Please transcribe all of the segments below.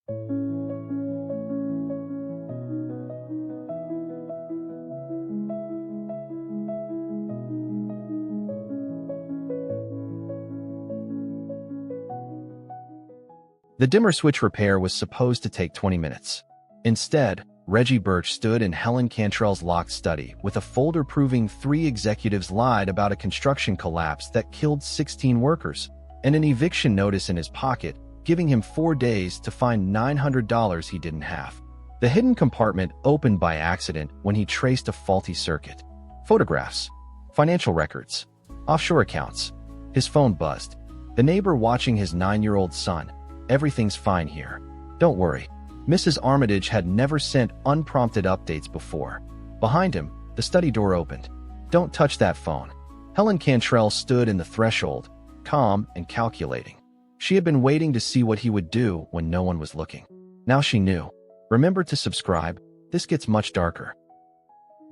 The dimmer switch repair was supposed to take 20 minutes. Instead, Reggie Birch stood in Helen Cantrell's locked study with a folder proving 3 executives lied about a construction collapse that killed 16 workers, and an eviction notice in his pocket, giving him 4 days to find $900 he didn't have. The hidden compartment opened by accident when he traced a faulty circuit. Photographs, financial records, offshore accounts. His phone buzzed. The neighbor watching his 9-year-old son. "Everything's fine here. Don't worry." Mrs. Armitage had never sent unprompted updates before. Behind him, the study door opened. "Don't touch that phone." Helen Cantrell stood in the threshold, calm and calculating. She had been waiting to see what he would do when no one was looking. Now she knew. Remember to subscribe. This gets much darker.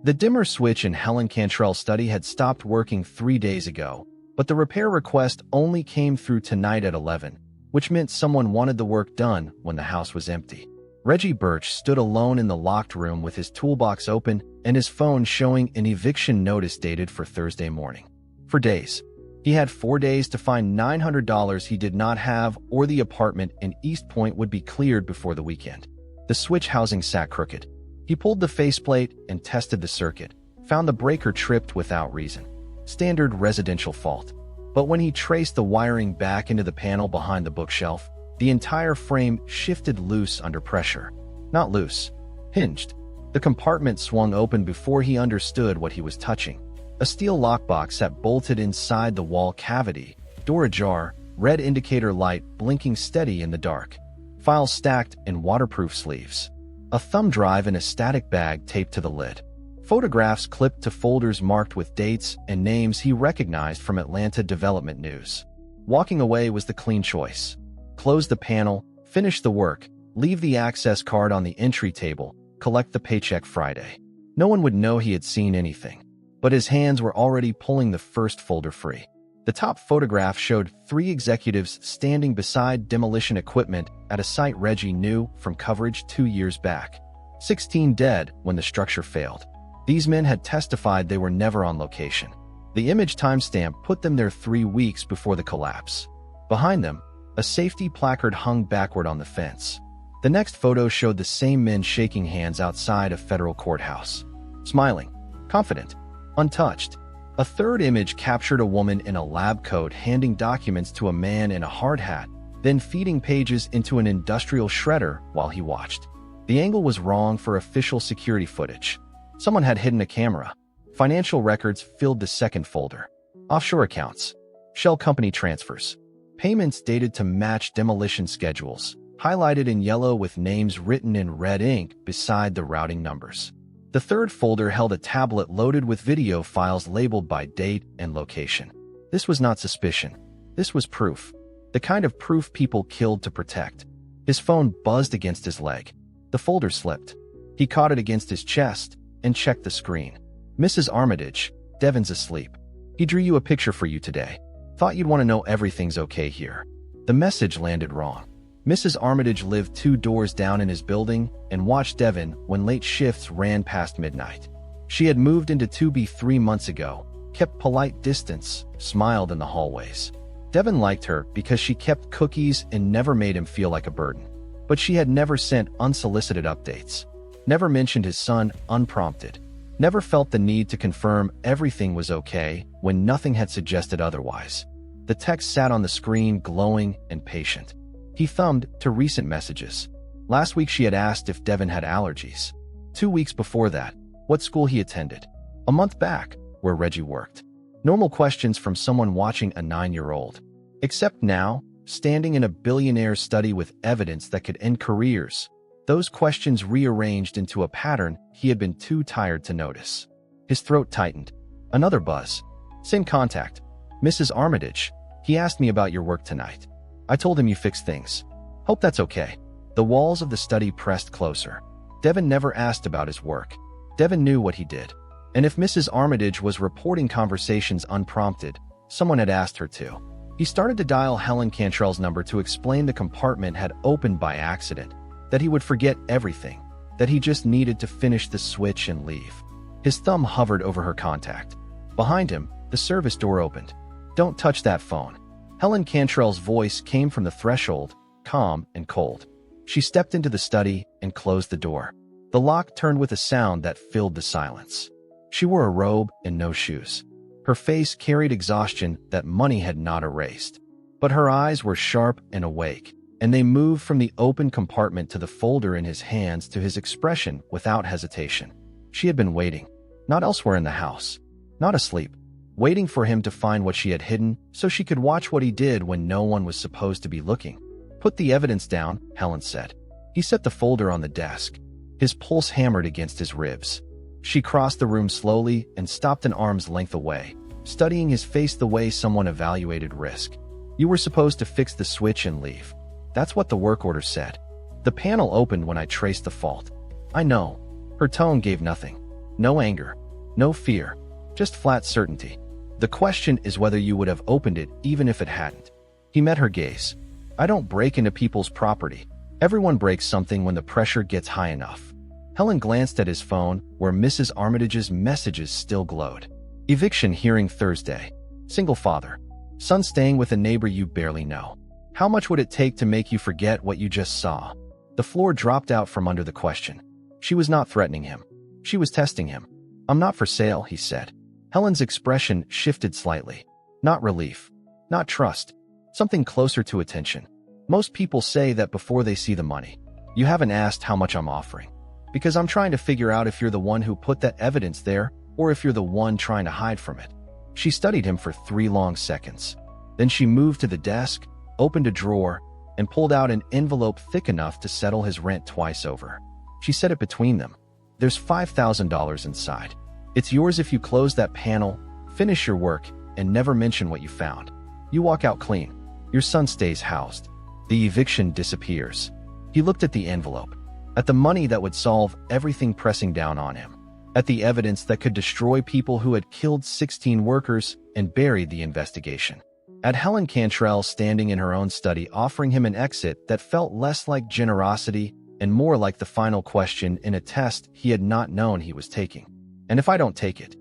The dimmer switch in Helen Cantrell's study had stopped working 3 days ago, but the repair request only came through tonight at 11, which meant someone wanted the work done when the house was empty. Reggie Birch stood alone in the locked room with his toolbox open and his phone showing an eviction notice dated for Thursday morning. For days, he had 4 days to find $900 he did not have, or the apartment in East Point would be cleared before the weekend. The switch housing sat crooked. He pulled the faceplate and tested the circuit, found the breaker tripped without reason. Standard residential fault. But when he traced the wiring back into the panel behind the bookshelf, the entire frame shifted loose under pressure. Not loose, hinged. The compartment swung open before he understood what he was touching. A steel lockbox sat bolted inside the wall cavity, door ajar, red indicator light blinking steady in the dark. Files stacked in waterproof sleeves. A thumb drive in a static bag taped to the lid. Photographs clipped to folders marked with dates and names he recognized from Atlanta development news. Walking away was the clean choice. Close the panel, finish the work, leave the access card on the entry table, collect the paycheck Friday. No one would know he had seen anything, but his hands were already pulling the first folder free. The top photograph showed 3 executives standing beside demolition equipment at a site Reggie knew from coverage 2 years back. 16 dead when the structure failed. These men had testified they were never on location. The image timestamp put them there 3 weeks before the collapse. Behind them, a safety placard hung backward on the fence. The next photo showed the same men shaking hands outside a federal courthouse. Smiling, confident, untouched. A third image captured a woman in a lab coat handing documents to a man in a hard hat, then feeding pages into an industrial shredder while he watched. The angle was wrong for official security footage. Someone had hidden a camera. Financial records filled the second folder. Offshore accounts, shell company transfers. Payments dated to match demolition schedules, highlighted in yellow with names written in red ink beside the routing numbers. The third folder held a tablet loaded with video files labeled by date and location. This was not suspicion. This was proof. The kind of proof people killed to protect. His phone buzzed against his leg. The folder slipped. He caught it against his chest and checked the screen. "Mrs. Armitage, Devin's asleep. He drew you a picture for you today. Thought you'd want to know everything's okay here." The message landed wrong. Mrs. Armitage lived 2 doors down in his building and watched Devin when late shifts ran past midnight. She had moved into 2B 3 months ago, kept polite distance, smiled in the hallways. Devin liked her because she kept cookies and never made him feel like a burden. But she had never sent unsolicited updates, never mentioned his son unprompted, never felt the need to confirm everything was okay when nothing had suggested otherwise. The text sat on the screen glowing and patient. He thumbed to recent messages. Last week she had asked if Devin had allergies. 2 weeks before that, what school he attended. A month back, where Reggie worked. Normal questions from someone watching a 9-year-old. Except now, standing in a billionaire's study with evidence that could end careers, those questions rearranged into a pattern he had been too tired to notice. His throat tightened. Another buzz. Same contact. "Mrs. Armitage, he asked me about your work tonight. I told him you fixed things. Hope that's okay." The walls of the study pressed closer. Devin never asked about his work. Devin knew what he did. And if Mrs. Armitage was reporting conversations unprompted, someone had asked her to. He started to dial Helen Cantrell's number to explain the compartment had opened by accident, that he would forget everything, that he just needed to finish the switch and leave. His thumb hovered over her contact. Behind him, the service door opened. "Don't touch that phone." Helen Cantrell's voice came from the threshold, calm and cold. She stepped into the study and closed the door. The lock turned with a sound that filled the silence. She wore a robe and no shoes. Her face carried exhaustion that money had not erased. But her eyes were sharp and awake, and they moved from the open compartment to the folder in his hands to his expression without hesitation. She had been waiting, not elsewhere in the house, not asleep, waiting for him to find what she had hidden so she could watch what he did when no one was supposed to be looking. "Put the evidence down," Helen said. He set the folder on the desk. His pulse hammered against his ribs. She crossed the room slowly and stopped an arm's length away, studying his face the way someone evaluated risk. "You were supposed to fix the switch and leave. That's what the work order said. The panel opened when I traced the fault." "I know." Her tone gave nothing. No anger, no fear, just flat certainty. "The question is whether you would have opened it even if it hadn't." He met her gaze. "I don't break into people's property. Everyone breaks something when the pressure gets high enough." Helen glanced at his phone, where Mrs. Armitage's messages still glowed. "Eviction hearing Thursday. Single father. Son staying with a neighbor you barely know. How much would it take to make you forget what you just saw?" The floor dropped out from under the question. She was not threatening him. She was testing him. "I'm not for sale," he said. Helen's expression shifted slightly. Not relief. Not trust. Something closer to attention. "Most people say that before they see the money. You haven't asked how much I'm offering. Because I'm trying to figure out if you're the one who put that evidence there or if you're the one trying to hide from it." She studied him for 3 long seconds. Then she moved to the desk, opened a drawer, and pulled out an envelope thick enough to settle his rent twice over. She set it between them. "There's $5,000 inside. It's yours if you close that panel, finish your work, and never mention what you found. You walk out clean. Your son stays housed. The eviction disappears." He looked at the envelope, at the money that would solve everything pressing down on him, at the evidence that could destroy people who had killed 16 workers and buried the investigation, at Helen Cantrell standing in her own study offering him an exit that felt less like generosity and more like the final question in a test he had not known he was taking. "And if I don't take it?"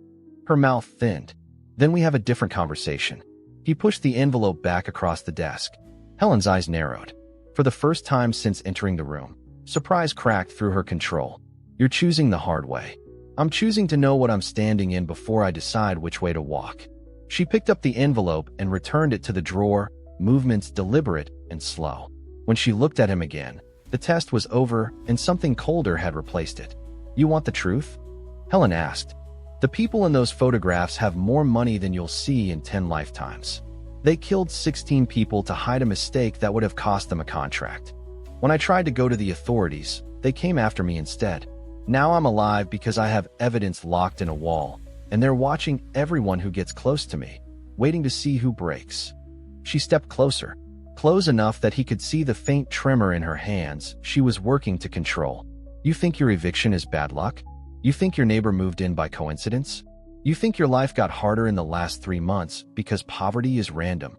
Her mouth thinned. "Then we have a different conversation." He pushed the envelope back across the desk. Helen's eyes narrowed. For the first time since entering the room, surprise cracked through her control. "You're choosing the hard way." "I'm choosing to know what I'm standing in before I decide which way to walk." She picked up the envelope and returned it to the drawer, movements deliberate and slow. When she looked at him again, the test was over and something colder had replaced it. "You want the truth?" Helen asked. "The people in those photographs have more money than you'll see in 10 lifetimes. They killed 16 people to hide a mistake that would have cost them a contract. When I tried to go to the authorities, they came after me instead. Now I'm alive because I have evidence locked in a wall, and they're watching everyone who gets close to me, waiting to see who breaks." She stepped closer, close enough that he could see the faint tremor in her hands she was working to control. "You think your eviction is bad luck? You think your neighbor moved in by coincidence? You think your life got harder in the last 3 months because poverty is random?"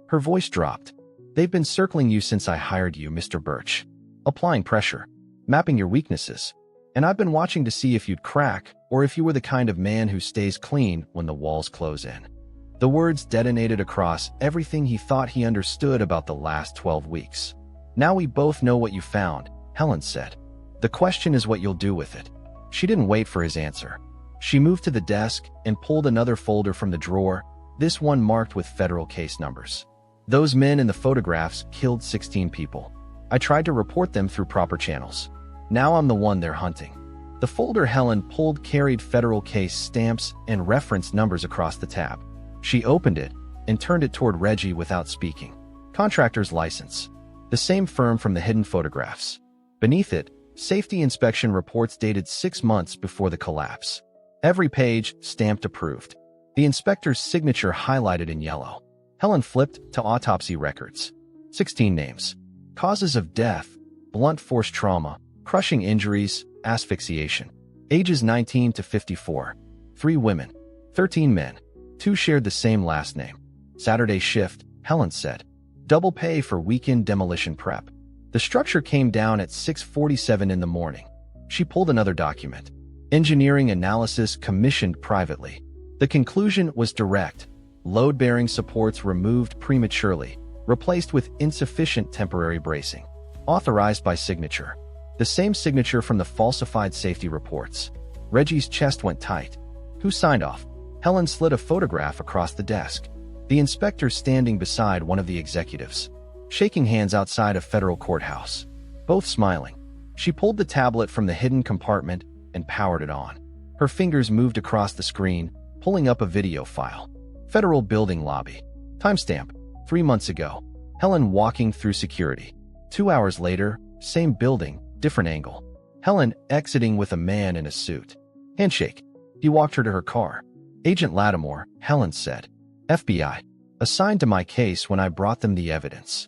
Her voice dropped. "They've been circling you since I hired you, Mr. Birch. Applying pressure, mapping your weaknesses. And I've been watching to see if you'd crack or if you were the kind of man who stays clean when the walls close in." The words detonated across everything he thought he understood about the last 12 weeks. "Now we both know what you found," Helen said. "The question is what you'll do with it." She didn't wait for his answer. She moved to the desk and pulled another folder from the drawer, this one marked with federal case numbers. "Those men in the photographs killed 16 people. I tried to report them through proper channels. Now I'm the one they're hunting." The folder Helen pulled carried federal case stamps and reference numbers across the tab. She opened it and turned it toward Reggie without speaking. "Contractor's license. The same firm from the hidden photographs. Beneath it, safety inspection reports dated 6 months before the collapse. Every page stamped approved. The inspector's signature highlighted in yellow." Helen flipped to autopsy records. 16 names. Causes of death: blunt force trauma, crushing injuries, asphyxiation. Ages 19 to 54. 3 women, 13 men. 2 shared the same last name. Saturday shift, Helen said. Double pay for weekend demolition prep. The structure came down at 6:47 in the morning. She pulled another document. Engineering analysis commissioned privately. The conclusion was direct. Load-bearing supports removed prematurely, replaced with insufficient temporary bracing. Authorized by signature. The same signature from the falsified safety reports. Reggie's chest went tight. Who signed off? Helen slid a photograph across the desk. The inspector standing beside one of the executives, shaking hands outside a federal courthouse. Both smiling. She pulled the tablet from the hidden compartment and powered it on. Her fingers moved across the screen, pulling up a video file. Federal building lobby. Timestamp. 3 months ago. Helen walking through security. 2 hours later, same building, different angle. Helen exiting with a man in a suit. Handshake. He walked her to her car. Agent Lattimore, Helen said. FBI. Assigned to my case when I brought them the evidence.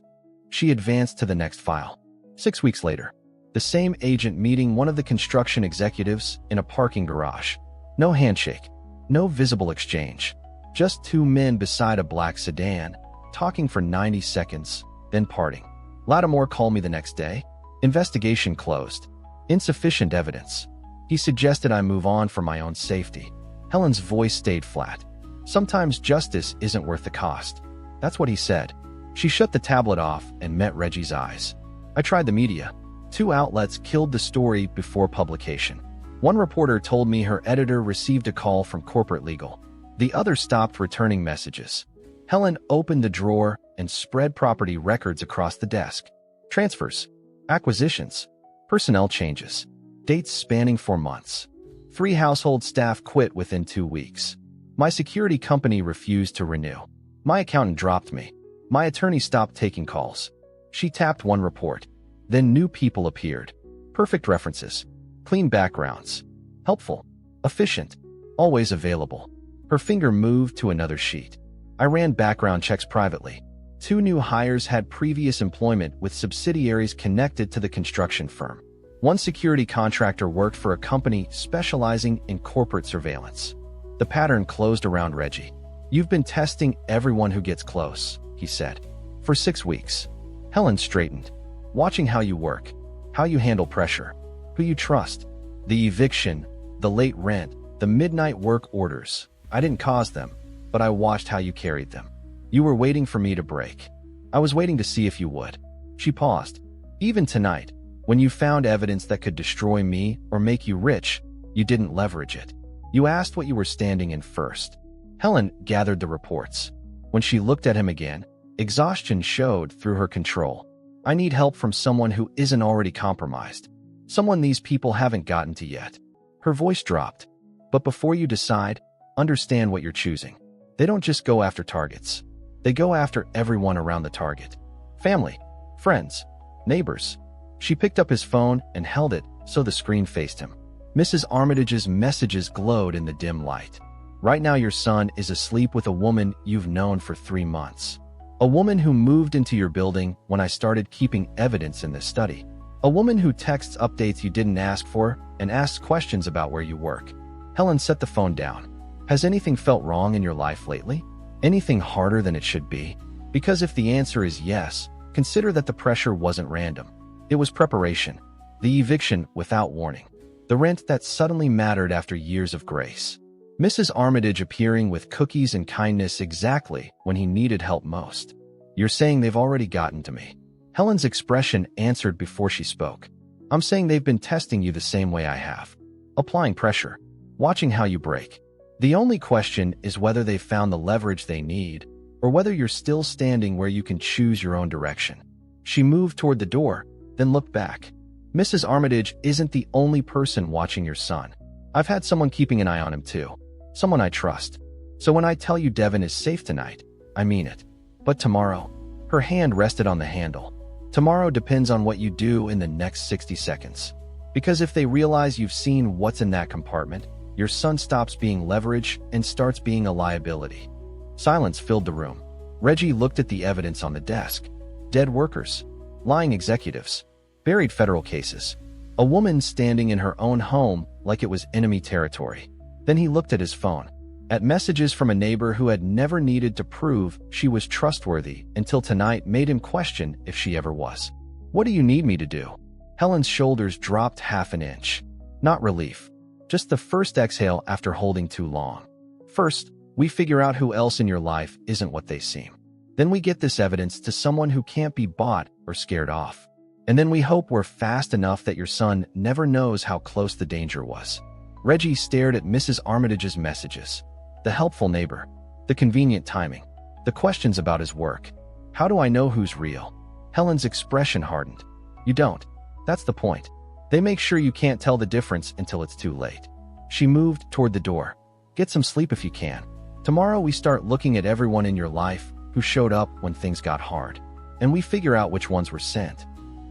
She advanced to the next file. 6 weeks later. The same agent meeting one of the construction executives in a parking garage. No handshake. No visible exchange. Just 2 men beside a black sedan, talking for 90 seconds, then parting. Lattimore called me the next day. Investigation closed. Insufficient evidence. He suggested I move on for my own safety. Helen's voice stayed flat. Sometimes justice isn't worth the cost. That's what he said. She shut the tablet off and met Reggie's eyes. I tried the media. 2 outlets killed the story before publication. One reporter told me her editor received a call from corporate legal. The other stopped returning messages. Helen opened the drawer and spread property records across the desk. Transfers, acquisitions, personnel changes, dates spanning 4 months. 3 household staff quit within 2 weeks. My security company refused to renew. My accountant dropped me. My attorney stopped taking calls. She tapped one report. Then new people appeared. Perfect references. Clean backgrounds. Helpful. Efficient. Always available. Her finger moved to another sheet. I ran background checks privately. 2 new hires had previous employment with subsidiaries connected to the construction firm. One security contractor worked for a company specializing in corporate surveillance. The pattern closed around Reggie. You've been testing everyone who gets close, he said. For 6 weeks. Helen straightened. Watching how you work, how you handle pressure, who you trust. The eviction, the late rent, the midnight work orders. I didn't cause them, but I watched how you carried them. You were waiting for me to break. I was waiting to see if you would. She paused. Even tonight, when you found evidence that could destroy me or make you rich, you didn't leverage it. You asked what you were standing in first. Helen gathered the reports. When she looked at him again, exhaustion showed through her control. I need help from someone who isn't already compromised. Someone these people haven't gotten to yet. Her voice dropped. But before you decide, understand what you're choosing. They don't just go after targets. They go after everyone around the target. Family, friends, neighbors. She picked up his phone and held it so the screen faced him. Mrs. Armitage's messages glowed in the dim light. Right now your son is asleep with a woman you've known for 3 months. A woman who moved into your building when I started keeping evidence in this study. A woman who texts updates you didn't ask for and asks questions about where you work. Helen set the phone down. Has anything felt wrong in your life lately? Anything harder than it should be? Because if the answer is yes, consider that the pressure wasn't random. It was preparation. The eviction without warning. The rent that suddenly mattered after years of grace. Mrs. Armitage appearing with cookies and kindness exactly when he needed help most. You're saying they've already gotten to me. Helen's expression answered before she spoke. I'm saying they've been testing you the same way I have. Applying pressure. Watching how you break. The only question is whether they've found the leverage they need, or whether you're still standing where you can choose your own direction. She moved toward the door, then looked back. Mrs. Armitage isn't the only person watching your son. I've had someone keeping an eye on him too. Someone I trust. So when I tell you Devin is safe tonight, I mean it. But tomorrow, her hand rested on the handle. Tomorrow depends on what you do in the next 60 seconds. Because if they realize you've seen what's in that compartment, your son stops being leverage and starts being a liability. Silence filled the room. Reggie looked at the evidence on the desk. Dead workers. Lying executives. Buried federal cases. A woman standing in her own home like it was enemy territory. Then he looked at his phone. At messages from a neighbor who had never needed to prove she was trustworthy until tonight made him question if she ever was. What do you need me to do? Helen's shoulders dropped half an inch. Not relief. Just the first exhale after holding too long. First, we figure out who else in your life isn't what they seem. Then we get this evidence to someone who can't be bought or scared off. And then we hope we're fast enough that your son never knows how close the danger was. Reggie stared at Mrs. Armitage's messages. The helpful neighbor. The convenient timing. The questions about his work. How do I know who's real? Helen's expression hardened. You don't. That's the point. They make sure you can't tell the difference until it's too late. She moved toward the door. Get some sleep if you can. Tomorrow we start looking at everyone in your life who showed up when things got hard. And we figure out which ones were sent.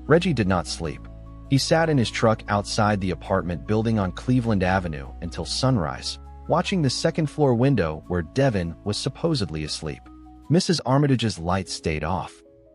Reggie did not sleep. He sat in his truck outside the apartment building on Cleveland Avenue until sunrise, watching the second-floor window where Devin was supposedly asleep. Mrs. Armitage's lights stayed off.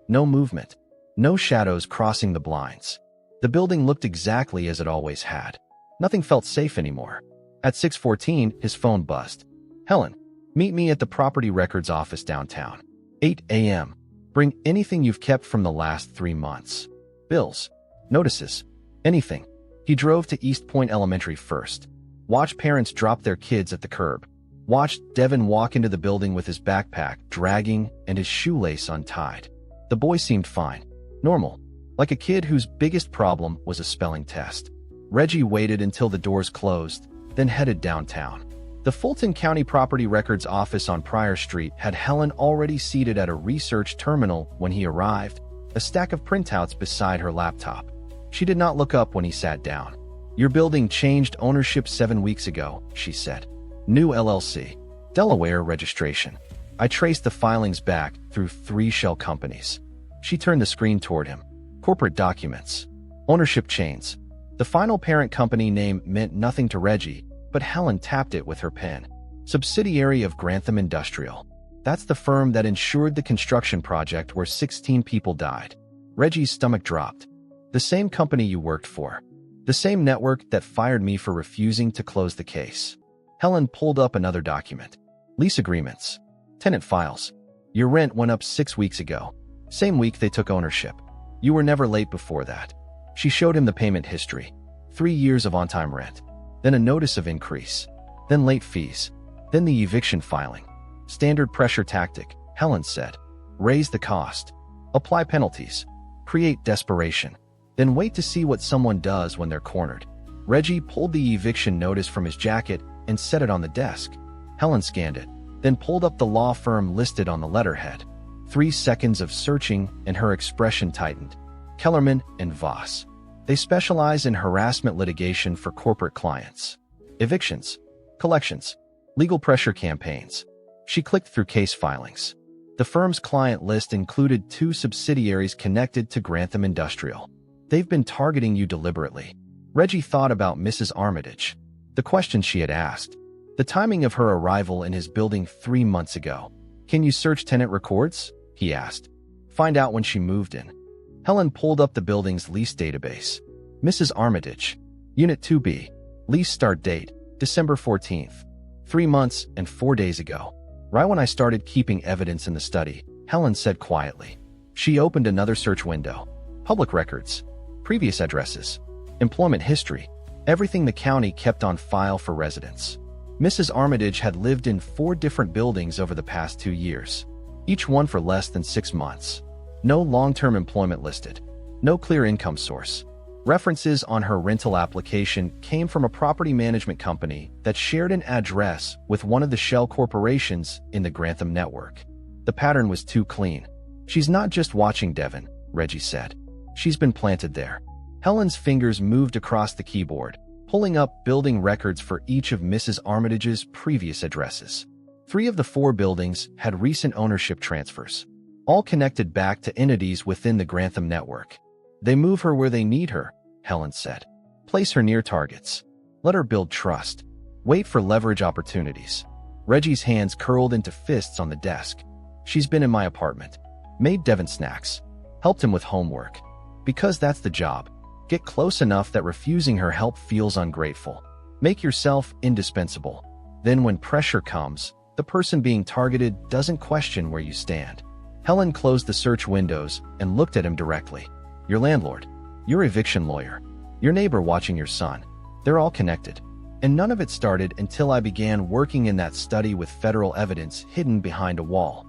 No movement. No shadows crossing the blinds. The building looked exactly as it always had. Nothing felt safe anymore. At 6:14, his phone buzzed. Helen, meet me at the property records office downtown. 8 a.m. Bring anything you've kept from the last 3 months. Bills. Notices. Anything. He drove to East Point Elementary first. Watched parents drop their kids at the curb. Watched Devin walk into the building with his backpack dragging and his shoelace untied. The boy seemed fine. Normal. Like a kid whose biggest problem was a spelling test. Reggie waited until the doors closed, then headed downtown. The Fulton County Property Records office on Pryor Street had Helen already seated at a research terminal when he arrived, a stack of printouts beside her laptop. She did not look up when he sat down. Your building changed ownership 7 weeks ago, she said. New LLC. Delaware registration. I traced the filings back through 3 shell companies. She turned the screen toward him. Corporate documents. Ownership chains. The final parent company name meant nothing to Reggie, but Helen tapped it with her pen. Subsidiary of Grantham Industrial. That's the firm that insured the construction project where 16 people died. Reggie's stomach dropped. The same company you worked for. The same network that fired me for refusing to close the case. Helen pulled up another document. Lease agreements. Tenant files. Your rent went up 6 weeks ago. Same week they took ownership. You were never late before that. She showed him the payment history. 3 years of on-time rent. Then a notice of increase. Then late fees. Then the eviction filing. Standard pressure tactic, Helen said. Raise the cost. Apply penalties. Create desperation. Then wait to see what someone does when they're cornered. Reggie pulled the eviction notice from his jacket and set it on the desk. Helen scanned it, then pulled up the law firm listed on the letterhead. 3 seconds of searching and her expression tightened. Kellerman and Voss. They specialize in harassment litigation for corporate clients. Evictions. Collections. Legal pressure campaigns. She clicked through case filings. The firm's client list included 2 subsidiaries connected to Grantham Industrial. They've been targeting you deliberately. Reggie thought about Mrs. Armitage. The questions she had asked. The timing of her arrival in his building 3 months ago. Can you search tenant records? He asked. Find out when she moved in. Helen pulled up the building's lease database. Mrs. Armitage. Unit 2B. Lease start date, December 14th. 3 months and 4 days ago. Right when I started keeping evidence in the study, Helen said quietly. She opened another search window. Public records. Previous addresses. Employment history. Everything the county kept on file for residents. Mrs. Armitage had lived in 4 different buildings over the past 2 years. Each one for less than 6 months. No long-term employment listed. No clear income source. References on her rental application came from a property management company that shared an address with one of the shell corporations in the Grantham network. The pattern was too clean. She's not just watching Devin, Reggie said. She's been planted there. Helen's fingers moved across the keyboard, pulling up building records for each of Mrs. Armitage's previous addresses. 3 of the 4 buildings had recent ownership transfers, all connected back to entities within the Grantham network. They move her where they need her, Helen said. Place her near targets. Let her build trust. Wait for leverage opportunities. Reggie's hands curled into fists on the desk. She's been in my apartment. Made Devin snacks. Helped him with homework. Because that's the job. Get close enough that refusing her help feels ungrateful. Make yourself indispensable. Then when pressure comes, the person being targeted doesn't question where you stand. Helen closed the search windows and looked at him directly. your landlord, your eviction lawyer, your neighbor watching your son. They're all connected. And none of it started until I began working in that study with federal evidence hidden behind a wall.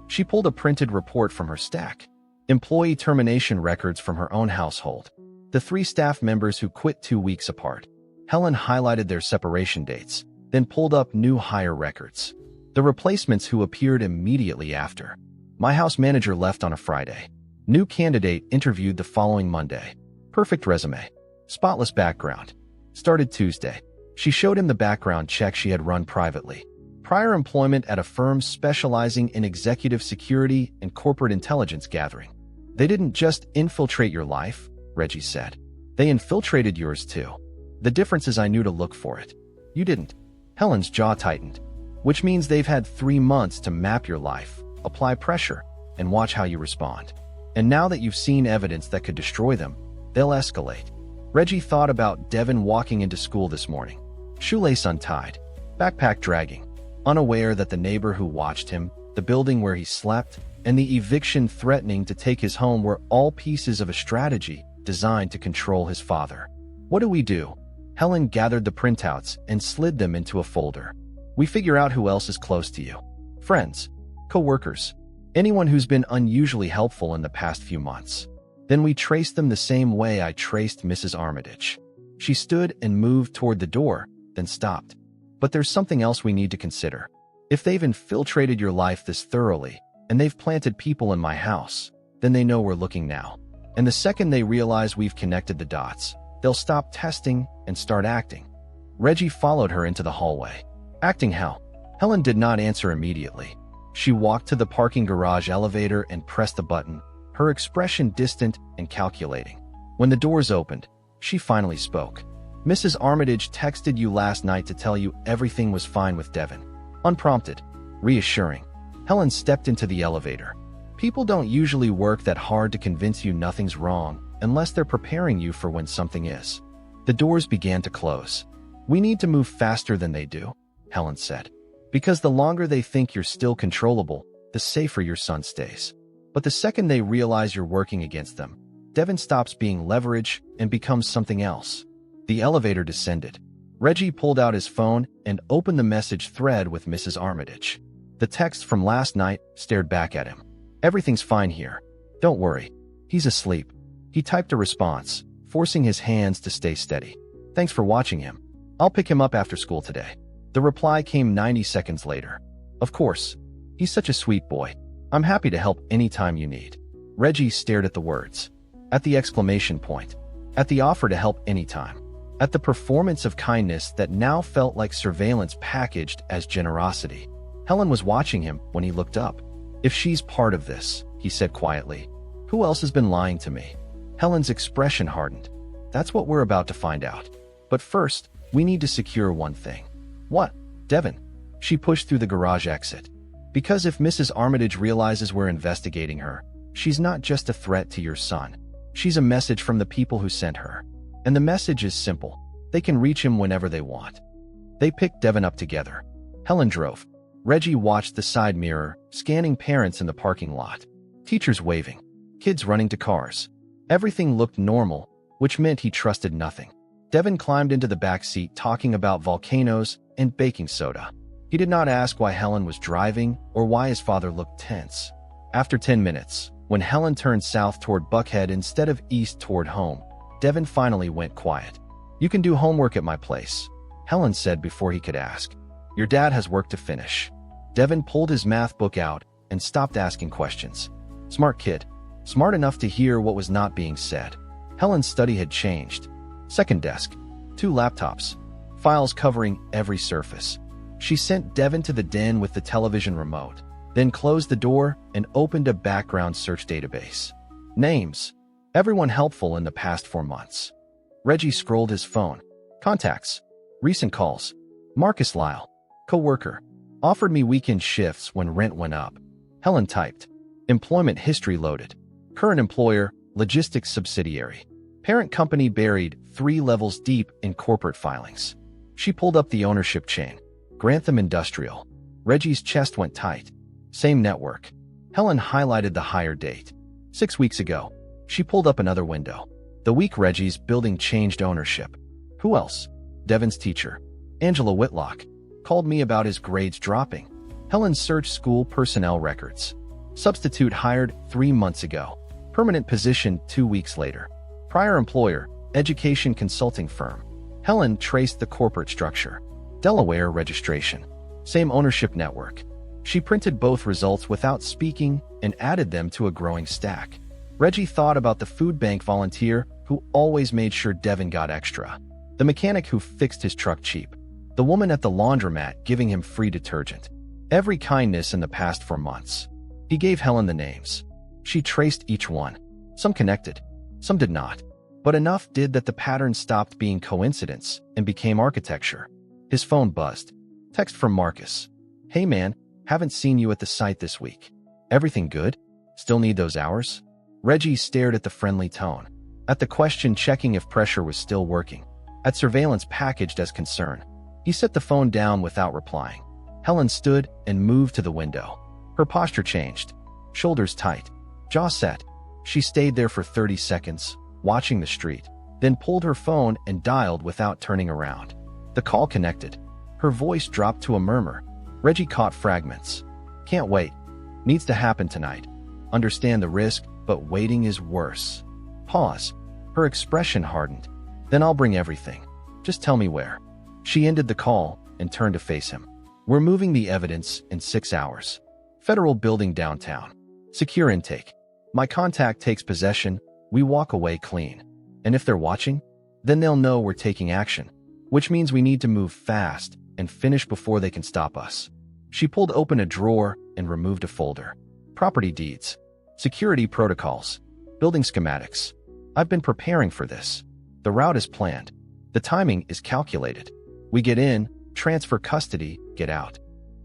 She pulled a printed report from her stack, employee termination records from her own household, the 3 staff members who quit 2 weeks apart. Helen highlighted their separation dates, then pulled up new hire records, the replacements who appeared immediately after. My house manager left on a Friday. New candidate interviewed the following Monday. Perfect resume. Spotless background. Started Tuesday. She showed him the background check she had run privately. Prior employment at a firm specializing in executive security and corporate intelligence gathering. They didn't just infiltrate your life, Reggie said. They infiltrated yours too. The difference is I knew to look for it. You didn't. Helen's jaw tightened. Which means they've had 3 months to map your life, apply pressure, and watch how you respond. And now that you've seen evidence that could destroy them, they'll escalate. Reggie thought about Devin walking into school this morning. Shoelace untied, backpack dragging, unaware that the neighbor who watched him, the building where he slept, and the eviction threatening to take his home were all pieces of a strategy designed to control his father. What do we do? Helen gathered the printouts and slid them into a folder. We figure out who else is close to you. Friends, co-workers, anyone who's been unusually helpful in the past few months. Then we trace them the same way I traced Mrs. Armitage. She stood and moved toward the door, then stopped. But there's something else we need to consider. If they've infiltrated your life this thoroughly, and they've planted people in my house, then they know we're looking now. And the second they realize we've connected the dots, they'll stop testing and start acting. Reggie followed her into the hallway. Acting how? Helen did not answer immediately. She walked to the parking garage elevator and pressed the button, her expression distant and calculating. When the doors opened, she finally spoke. Mrs. Armitage texted you last night to tell you everything was fine with Devin. Unprompted, reassuring. Helen stepped into the elevator. People don't usually work that hard to convince you nothing's wrong unless they're preparing you for when something is. The doors began to close. We need to move faster than they do, Helen said. Because the longer they think you're still controllable, the safer your son stays. But the second they realize you're working against them, Devin stops being leverage and becomes something else. The elevator descended. Reggie pulled out his phone and opened the message thread with Mrs. Armitage. The text from last night stared back at him. Everything's fine here. Don't worry. He's asleep. He typed a response, forcing his hands to stay steady. Thanks for watching him. I'll pick him up after school today. The reply came 90 seconds later. Of course. He's such a sweet boy. I'm happy to help anytime you need. Reggie stared at the words. At the exclamation point. At the offer to help anytime. At the performance of kindness that now felt like surveillance packaged as generosity. Helen was watching him when he looked up. If she's part of this, he said quietly, who else has been lying to me? Helen's expression hardened. That's what we're about to find out. But first, we need to secure one thing. What? Devin. She pushed through the garage exit. Because if Mrs. Armitage realizes we're investigating her, she's not just a threat to your son. She's a message from the people who sent her. And the message is simple. They can reach him whenever they want. They picked Devin up together. Helen drove. Reggie watched the side mirror, scanning parents in the parking lot. Teachers waving. Kids running to cars. Everything looked normal, which meant he trusted nothing. Devin climbed into the back seat talking about volcanoes and baking soda. He did not ask why Helen was driving or why his father looked tense. After 10 minutes, when Helen turned south toward Buckhead instead of east toward home, Devin finally went quiet. You can do homework at my place, Helen said before he could ask. Your dad has work to finish. Devin pulled his math book out and stopped asking questions. Smart kid. Smart enough to hear what was not being said. Helen's study had changed. Second desk. 2 laptops. Files covering every surface. She sent Devin to the den with the television remote, then closed the door and opened a background search database. Names. Everyone helpful in the past 4 months. Reggie scrolled his phone. Contacts. Recent calls. Marcus Lyle. Co-worker. Offered me weekend shifts when rent went up. Helen typed. Employment history loaded. Current employer, logistics subsidiary. Parent company buried 3 levels deep in corporate filings. She pulled up the ownership chain. Grantham Industrial. Reggie's chest went tight. Same network. Helen highlighted the hire date. 6 weeks ago. She pulled up another window. The week Reggie's building changed ownership. Who else? Devin's teacher, Angela Whitlock, called me about his grades dropping. Helen searched school personnel records. Substitute hired 3 months ago. Permanent position 2 weeks later. Prior employer, education consulting firm. Helen traced the corporate structure. Delaware registration. Same ownership network. She printed both results without speaking and added them to a growing stack. Reggie thought about the food bank volunteer who always made sure Devin got extra. The mechanic who fixed his truck cheap. The woman at the laundromat giving him free detergent. Every kindness in the past 4 months. He gave Helen the names. She traced each one. Some connected, some did not. But enough did that the pattern stopped being coincidence and became architecture. His phone buzzed. Text from Marcus. Hey man, haven't seen you at the site this week. Everything good? Still need those hours? Reggie stared at the friendly tone. At the question checking if pressure was still working. At surveillance packaged as concern. He set the phone down without replying. Helen stood and moved to the window. Her posture changed. Shoulders tight. Jaw set. She stayed there for 30 seconds, watching the street, then pulled her phone and dialed without turning around. The call connected. Her voice dropped to a murmur. Reggie caught fragments. Can't wait. Needs to happen tonight. Understand the risk, but waiting is worse. Pause. Her expression hardened. Then I'll bring everything. Just tell me where. She ended the call and turned to face him. We're moving the evidence in 6 hours. Federal building downtown. Secure intake. My contact takes possession. We walk away clean. And if they're watching, then they'll know we're taking action, which means we need to move fast and finish before they can stop us. She pulled open a drawer and removed a folder. Property deeds. Security protocols. Building schematics. I've been preparing for this. The route is planned. The timing is calculated. We get in, transfer custody, get out.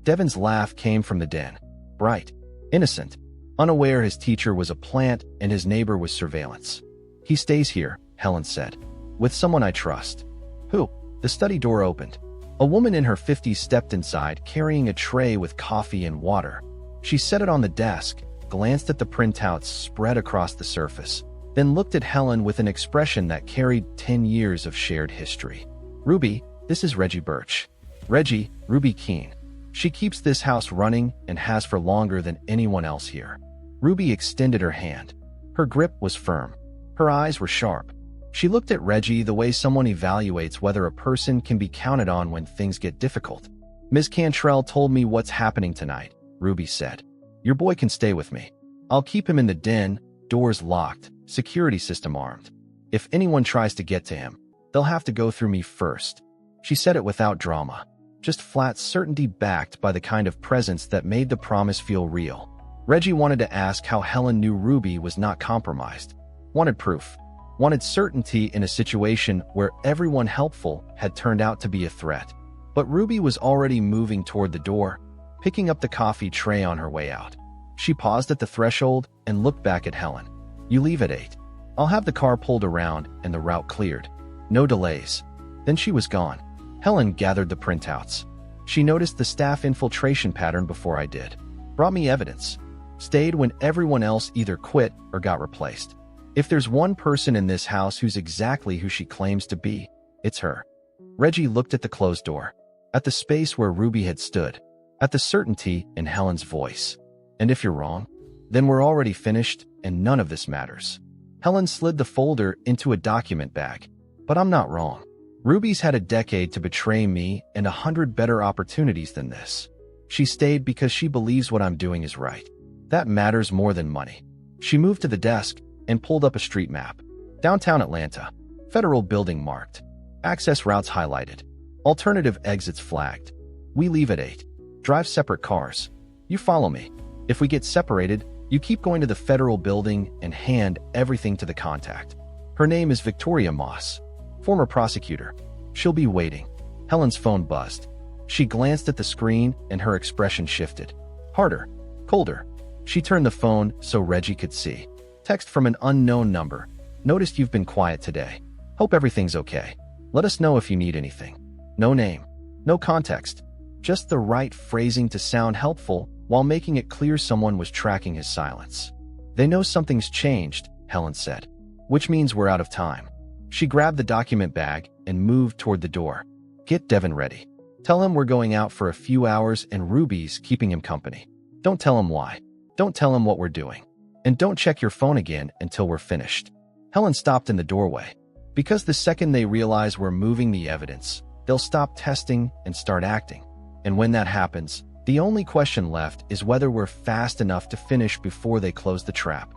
Devin's laugh came from the den. Bright. Innocent. Unaware his teacher was a plant and his neighbor was surveillance. He stays here, Helen said. With someone I trust. Who? The study door opened. A woman in her 50s stepped inside, carrying a tray with coffee and water. She set it on the desk, glanced at the printouts spread across the surface, then looked at Helen with an expression that carried 10 years of shared history. Ruby, this is Reggie Birch. Reggie, Ruby Keene. She keeps this house running and has for longer than anyone else here. Ruby extended her hand. Her grip was firm. Her eyes were sharp. She looked at Reggie the way someone evaluates whether a person can be counted on when things get difficult. Ms. Cantrell told me what's happening tonight, Ruby said. Your boy can stay with me. I'll keep him in the den, doors locked, security system armed. If anyone tries to get to him, they'll have to go through me first. She said it without drama, just flat certainty backed by the kind of presence that made the promise feel real. Reggie wanted to ask how Helen knew Ruby was not compromised. Wanted proof. Wanted certainty in a situation where everyone helpful had turned out to be a threat. But Ruby was already moving toward the door, picking up the coffee tray on her way out. She paused at the threshold and looked back at Helen. You leave at 8. I'll have the car pulled around and the route cleared. No delays. Then she was gone. Helen gathered the printouts. She noticed the staff infiltration pattern before I did. Brought me evidence. Stayed when everyone else either quit or got replaced. If there's one person in this house who's exactly who she claims to be, it's her. Reggie looked at the closed door, at the space where Ruby had stood, at the certainty in Helen's voice. And if you're wrong, then we're already finished and none of this matters. Helen slid the folder into a document bag. But I'm not wrong. Ruby's had a decade to betray me and 100 better opportunities than this. She stayed because she believes what I'm doing is right. That matters more than money. She moved to the desk and pulled up a street map. Downtown Atlanta. Federal building marked. Access routes highlighted. Alternative exits flagged. We leave at 8. Drive separate cars. You follow me. If we get separated, you keep going to the federal building and hand everything to the contact. Her name is Victoria Moss. Former prosecutor. She'll be waiting. Helen's phone buzzed. She glanced at the screen and her expression shifted. Harder. Colder. She turned the phone so Reggie could see. Text from an unknown number. Noticed you've been quiet today. Hope everything's okay. Let us know if you need anything. No name. No context. Just the right phrasing to sound helpful while making it clear someone was tracking his silence. They know something's changed, Helen said. Which means we're out of time. She grabbed the document bag and moved toward the door. Get Devin ready. Tell him we're going out for a few hours and Ruby's keeping him company. Don't tell him why. Don't tell him what we're doing. And don't check your phone again until we're finished. Helen stopped in the doorway. Because the second they realize we're moving the evidence, they'll stop testing and start acting. And when that happens, the only question left is whether we're fast enough to finish before they close the trap.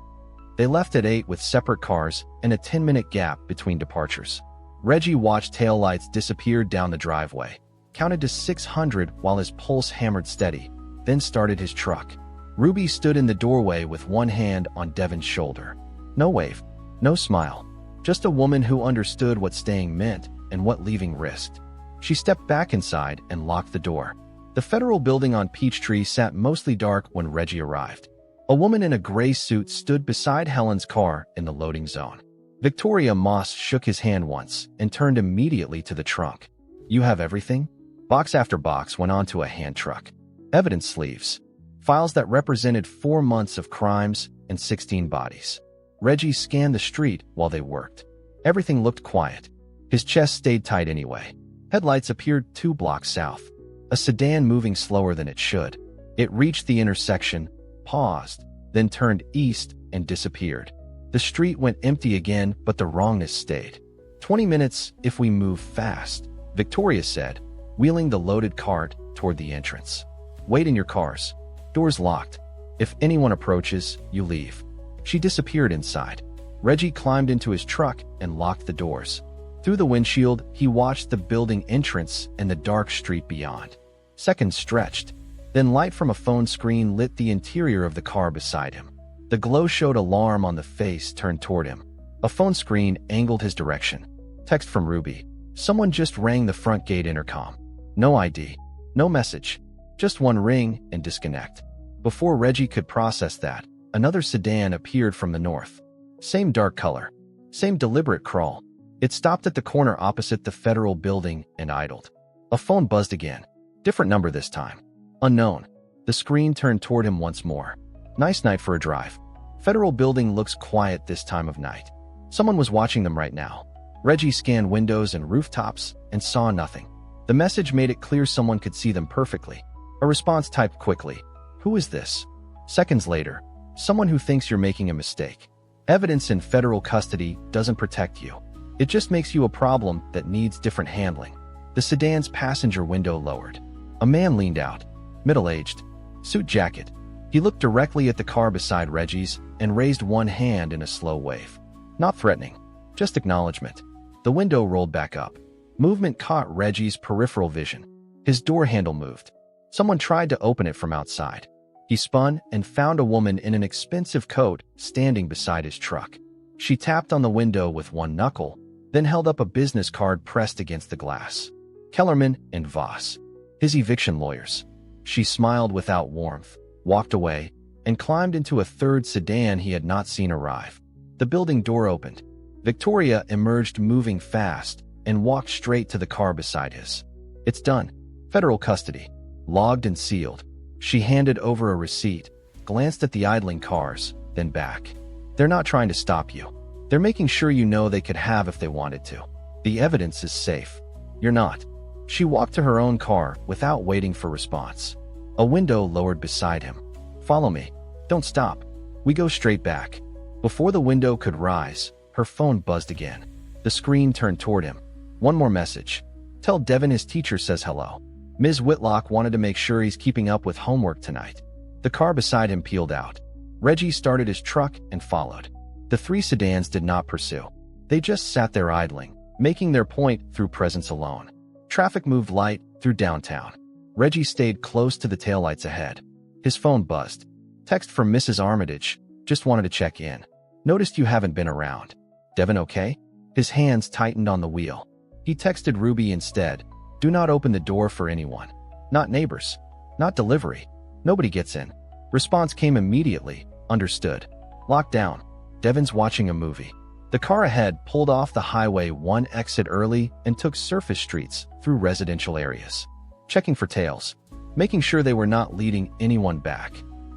They left at 8 with separate cars and a 10-minute gap between departures. Reggie watched taillights disappear down the driveway, counted to 600 while his pulse hammered steady, then started his truck. Ruby stood in the doorway with one hand on Devin's shoulder. No wave, no smile, just a woman who understood what staying meant and what leaving risked. She stepped back inside and locked the door. The federal building on Peachtree sat mostly dark when Reggie arrived. A woman in a gray suit stood beside Helen's car in the loading zone. Victoria Moss shook his hand once and turned immediately to the trunk. You have everything? Box after box went onto a hand truck. Evidence sleeves. Files that represented 4 months of crimes and 16 bodies. Reggie scanned the street while they worked. Everything looked quiet. His chest stayed tight anyway. Headlights appeared 2 blocks south. A sedan moving slower than it should. It reached the intersection, paused, then turned east and disappeared. The street went empty again, but the wrongness stayed. 20 minutes if we move fast, Victoria said, wheeling the loaded cart toward the entrance. Wait in your cars. Doors locked. If anyone approaches, you leave. She disappeared inside. Reggie climbed into his truck and locked the doors. Through the windshield, he watched the building entrance and the dark street beyond. Seconds stretched. Then light from a phone screen lit the interior of the car beside him. The glow showed alarm on the face turned toward him. A phone screen angled his direction. Text from Ruby. Someone just rang the front gate intercom. No ID. No message. Just one ring and disconnect. Before Reggie could process that, another sedan appeared from the north. Same dark color. Same deliberate crawl. It stopped at the corner opposite the federal building and idled. A phone buzzed again. Different number this time. Unknown. The screen turned toward him once more. Nice night for a drive. Federal building looks quiet this time of night. Someone was watching them right now. Reggie scanned windows and rooftops and saw nothing. The message made it clear someone could see them perfectly. A response typed quickly. Who is this? Seconds later, someone who thinks you're making a mistake. Evidence in federal custody doesn't protect you. It just makes you a problem that needs different handling. The sedan's passenger window lowered. A man leaned out. Middle-aged. Suit jacket. He looked directly at the car beside Reggie's and raised one hand in a slow wave. Not threatening. Just acknowledgement. The window rolled back up. Movement caught Reggie's peripheral vision. His door handle moved. Someone tried to open it from outside. He spun and found a woman in an expensive coat standing beside his truck. She tapped on the window with one knuckle, then held up a business card pressed against the glass. Kellerman and Voss. His eviction lawyers. She smiled without warmth, walked away, and climbed into a third sedan he had not seen arrive. The building door opened. Victoria emerged moving fast and walked straight to the car beside his. It's done. Federal custody. Logged and sealed. She handed over a receipt, glanced at the idling cars, then back. They're not trying to stop you. They're making sure you know they could have if they wanted to. The evidence is safe. You're not. She walked to her own car without waiting for response. A window lowered beside him. Follow me. Don't stop. We go straight back. Before the window could rise, her phone buzzed again. The screen turned toward him. One more message. Tell Devin his teacher says hello. Ms. Whitlock wanted to make sure he's keeping up with homework tonight. The car beside him peeled out. Reggie started his truck and followed. The 3 sedans did not pursue. They just sat there idling, making their point through presence alone. Traffic moved light through downtown. Reggie stayed close to the taillights ahead. His phone buzzed. Text from Mrs. Armitage. Just wanted to check in. Noticed you haven't been around. Devin okay? His hands tightened on the wheel. He texted Ruby instead. Do not open the door for anyone. Not neighbors. Not delivery. Nobody gets in. Response came immediately. Understood. Locked down. Devin's watching a movie. The car ahead pulled off the Highway 1 exit early and took surface streets through residential areas. Checking for tails. Making sure they were not leading anyone back.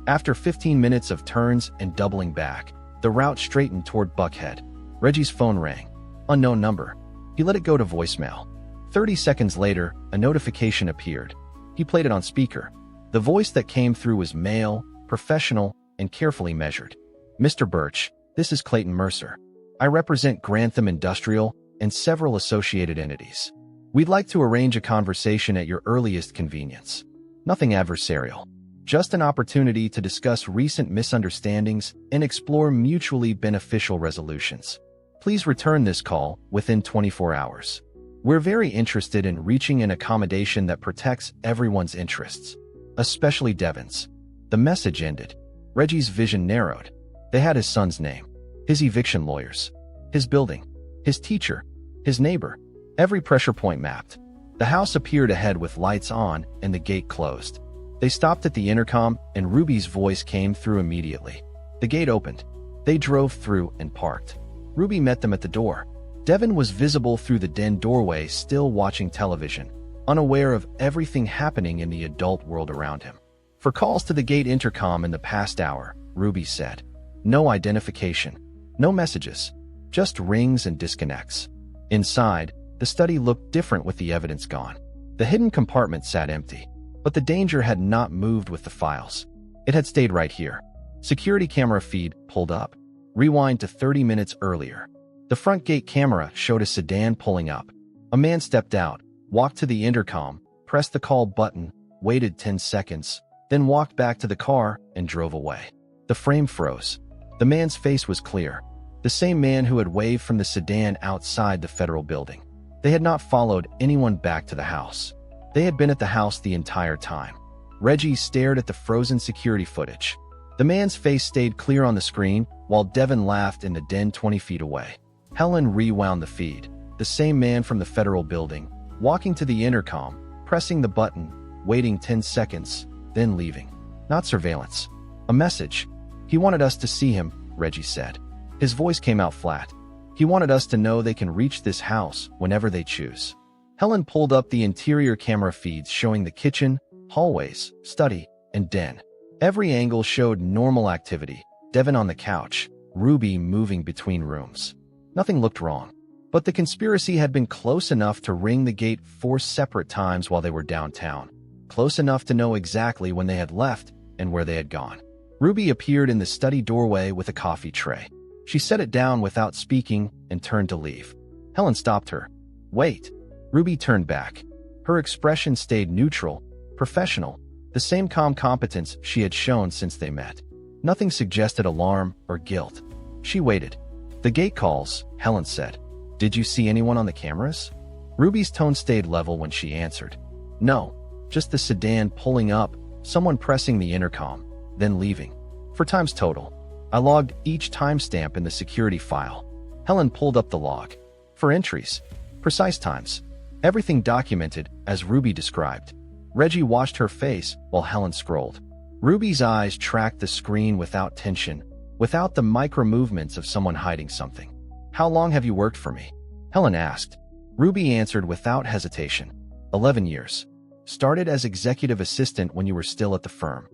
After 15 minutes of turns and doubling back, The route straightened toward Buckhead. Reggie's phone rang. Unknown number. He let it go to voicemail. 30 seconds later, a notification appeared. He played it on speaker. The voice that came through was male, professional, and carefully measured. Mr. Birch, this is Clayton Mercer. I represent Grantham Industrial and several associated entities. We'd like to arrange a conversation at your earliest convenience. Nothing adversarial. Just an opportunity to discuss recent misunderstandings and explore mutually beneficial resolutions. Please return this call within 24 hours. We're very interested in reaching an accommodation that protects everyone's interests, especially Devin's. The message ended. Reggie's vision narrowed. They had his son's name, his eviction lawyers, his building, his teacher, his neighbor, every pressure point mapped. The house appeared ahead with lights on and the gate closed. They stopped at the intercom and Ruby's voice came through immediately. The gate opened. They drove through and parked. Ruby met them at the door. Devin was visible through the den doorway, still watching television, unaware of everything happening in the adult world around him. For calls to the gate intercom in the past hour, Ruby said. No identification. No messages. Just rings and disconnects. Inside, the study looked different with the evidence gone. The hidden compartment sat empty, but the danger had not moved with the files. It had stayed right here. Security camera feed pulled up. Rewind to 30 minutes earlier. The front gate camera showed a sedan pulling up. A man stepped out, walked to the intercom, pressed the call button, waited 10 seconds, then walked back to the car and drove away. The frame froze. The man's face was clear. The same man who had waved from the sedan outside the federal building. They had not followed anyone back to the house. They had been at the house the entire time. Reggie stared at the frozen security footage. The man's face stayed clear on the screen, while Devin laughed in the den 20 feet away. Helen rewound the feed. The same man from the federal building, walking to the intercom, pressing the button, waiting 10 seconds, then leaving. Not surveillance. A message. He wanted us to see him, Reggie said. His voice came out flat. He wanted us to know they can reach this house whenever they choose. Helen pulled up the interior camera feeds showing the kitchen, hallways, study, and den. Every angle showed normal activity. Devin on the couch, Ruby moving between rooms. Nothing looked wrong. But the conspiracy had been close enough to ring the gate 4 separate times while they were downtown. Close enough to know exactly when they had left and where they had gone. Ruby appeared in the study doorway with a coffee tray. She set it down without speaking and turned to leave. Helen stopped her. Wait. Ruby turned back. Her expression stayed neutral, professional, the same calm competence she had shown since they met. Nothing suggested alarm or guilt. She waited. The gate calls, Helen said. Did you see anyone on the cameras? Ruby's tone stayed level when she answered. No, just the sedan pulling up, someone pressing the intercom, then leaving. For times total. I logged each timestamp in the security file. Helen pulled up the log. For entries. Precise times. Everything documented as Ruby described. Reggie watched her face while Helen scrolled. Ruby's eyes tracked the screen without tension, without the micro-movements of someone hiding something. How long have you worked for me? Helen asked. Ruby answered without hesitation. 11 years. Started as executive assistant when you were still at the firm.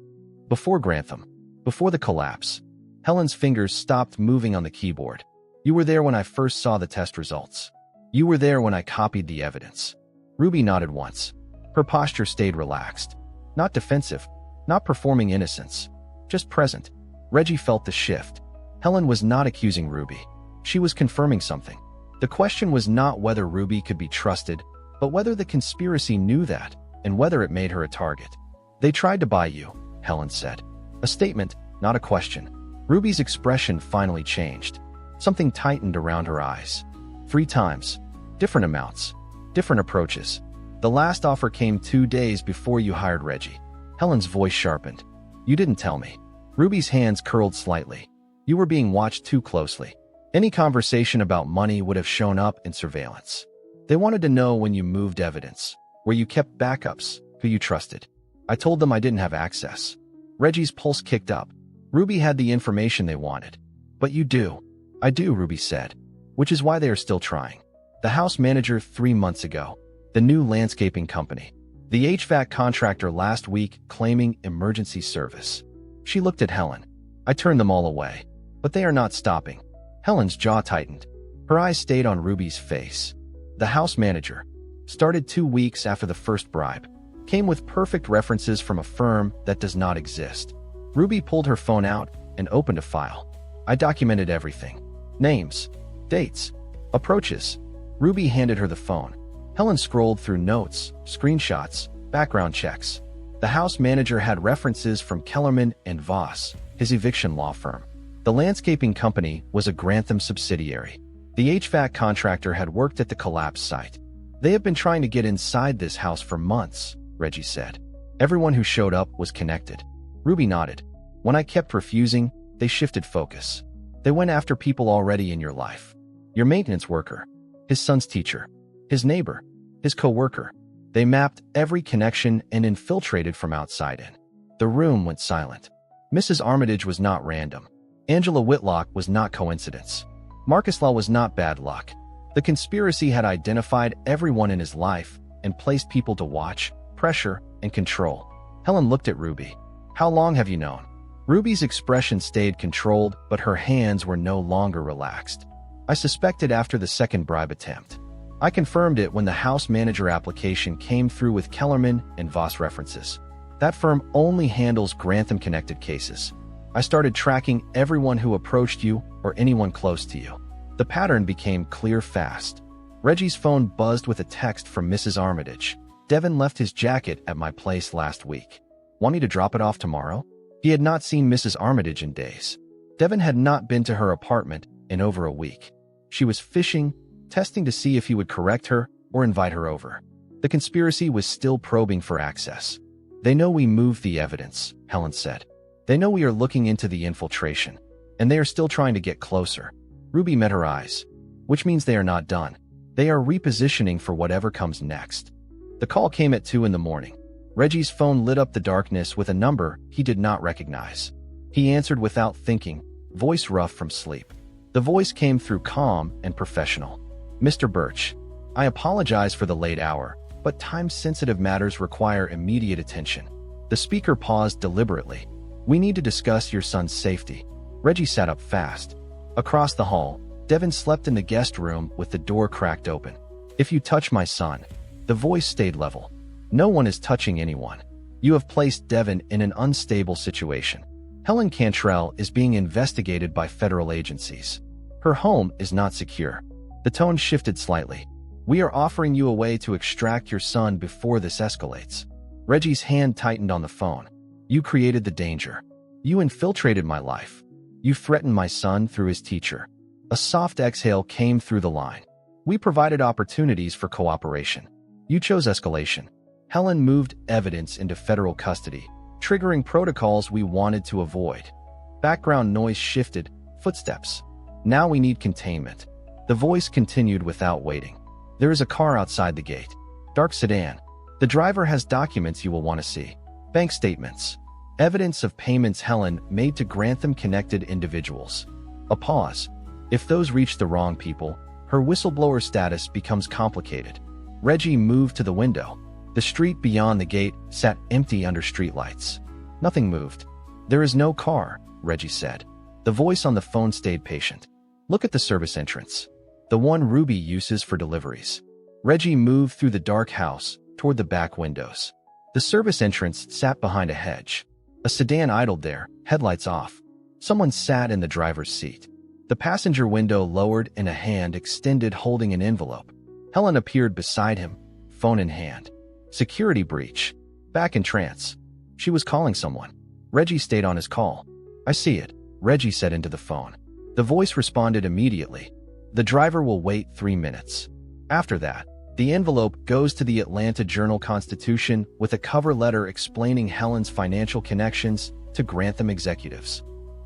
Before Grantham. Before the collapse. Helen's fingers stopped moving on the keyboard. You were there when I first saw the test results. You were there when I copied the evidence. Ruby nodded once. Her posture stayed relaxed. Not defensive. Not performing innocence. Just present. Reggie felt the shift. Helen was not accusing Ruby. She was confirming something. The question was not whether Ruby could be trusted, but whether the conspiracy knew that, and whether it made her a target. They tried to buy you, Helen said. A statement, not a question. Ruby's expression finally changed. Something tightened around her eyes. 3 times. Different amounts. Different approaches. The last offer came 2 days before you hired Reggie. Helen's voice sharpened. You didn't tell me. Ruby's hands curled slightly. You were being watched too closely. Any conversation about money would have shown up in surveillance. They wanted to know when you moved evidence, where you kept backups, who you trusted. I told them I didn't have access. Reggie's pulse kicked up. Ruby had the information they wanted. But you do. I do, Ruby said. Which is why they are still trying. The house manager 3 months ago. The new landscaping company. The HVAC contractor last week claiming emergency service. She looked at Helen. I turned them all away. But they are not stopping. Helen's jaw tightened. Her eyes stayed on Ruby's face. The house manager, started 2 weeks after the first bribe, came with perfect references from a firm that does not exist. Ruby pulled her phone out and opened a file. I documented everything. Names, dates, approaches. Ruby handed her the phone. Helen scrolled through notes, screenshots, background checks. The house manager had references from Kellerman and Voss, his eviction law firm. The landscaping company was a Grantham subsidiary. The HVAC contractor had worked at the collapse site. They have been trying to get inside this house for months, Reggie said. Everyone who showed up was connected. Ruby nodded. When I kept refusing, they shifted focus. They went after people already in your life. Your maintenance worker, his son's teacher, his neighbor, his co-worker. They mapped every connection and infiltrated from outside in. The room went silent. Mrs. Armitage was not random. Angela Whitlock was not coincidence. Marcus Law was not bad luck. The conspiracy had identified everyone in his life and placed people to watch, pressure, and control. Helen looked at Ruby. How long have you known? Ruby's expression stayed controlled, but her hands were no longer relaxed. I suspected after the second bribe attempt. I confirmed it when the house manager application came through with Kellerman and Voss references. That firm only handles Grantham-connected cases. I started tracking everyone who approached you or anyone close to you. The pattern became clear fast. Reggie's phone buzzed with a text from Mrs. Armitage. Devin left his jacket at my place last week. Want me to drop it off tomorrow? He had not seen Mrs. Armitage in days. Devin had not been to her apartment in over a week. She was fishing, testing to see if he would correct her or invite her over. The conspiracy was still probing for access. They know we moved the evidence, Helen said. They know we are looking into the infiltration, and they are still trying to get closer. Ruby met her eyes, which means they are not done. They are repositioning for whatever comes next. The call came at 2 in the morning. Reggie's phone lit up the darkness with a number he did not recognize. He answered without thinking, voice rough from sleep. The voice came through calm and professional. Mr. Birch, I apologize for the late hour, but time-sensitive matters require immediate attention. The speaker paused deliberately. We need to discuss your son's safety. Reggie sat up fast. Across the hall, Devin slept in the guest room with the door cracked open. If you touch my son, the voice stayed level. No one is touching anyone. You have placed Devin in an unstable situation. Helen Cantrell is being investigated by federal agencies. Her home is not secure. The tone shifted slightly. We are offering you a way to extract your son before this escalates. Reggie's hand tightened on the phone. You created the danger. You infiltrated my life. You threatened my son through his teacher. A soft exhale came through the line. We provided opportunities for cooperation. You chose escalation. Helen moved evidence into federal custody, triggering protocols we wanted to avoid. Background noise shifted, footsteps. Now we need containment. The voice continued without waiting. There is a car outside the gate. Dark sedan. The driver has documents you will want to see. Bank statements. Evidence of payments Helen made to Grantham-connected individuals. A pause. If those reach the wrong people, her whistleblower status becomes complicated. Reggie moved to the window. The street beyond the gate sat empty under streetlights. Nothing moved. There is no car, Reggie said. The voice on the phone stayed patient. Look at the service entrance. The one Ruby uses for deliveries. Reggie moved through the dark house toward the back windows. The service entrance sat behind a hedge. A sedan idled there, headlights off. Someone sat in the driver's seat. The passenger window lowered and a hand extended holding an envelope. Helen appeared beside him, phone in hand. Security breach. Back in trance. She was calling someone. Reggie stayed on his call. I see it, Reggie said into the phone. The voice responded immediately. The driver will wait 3 minutes. After that, the envelope goes to the Atlanta Journal-Constitution with a cover letter explaining Helen's financial connections to Grantham executives.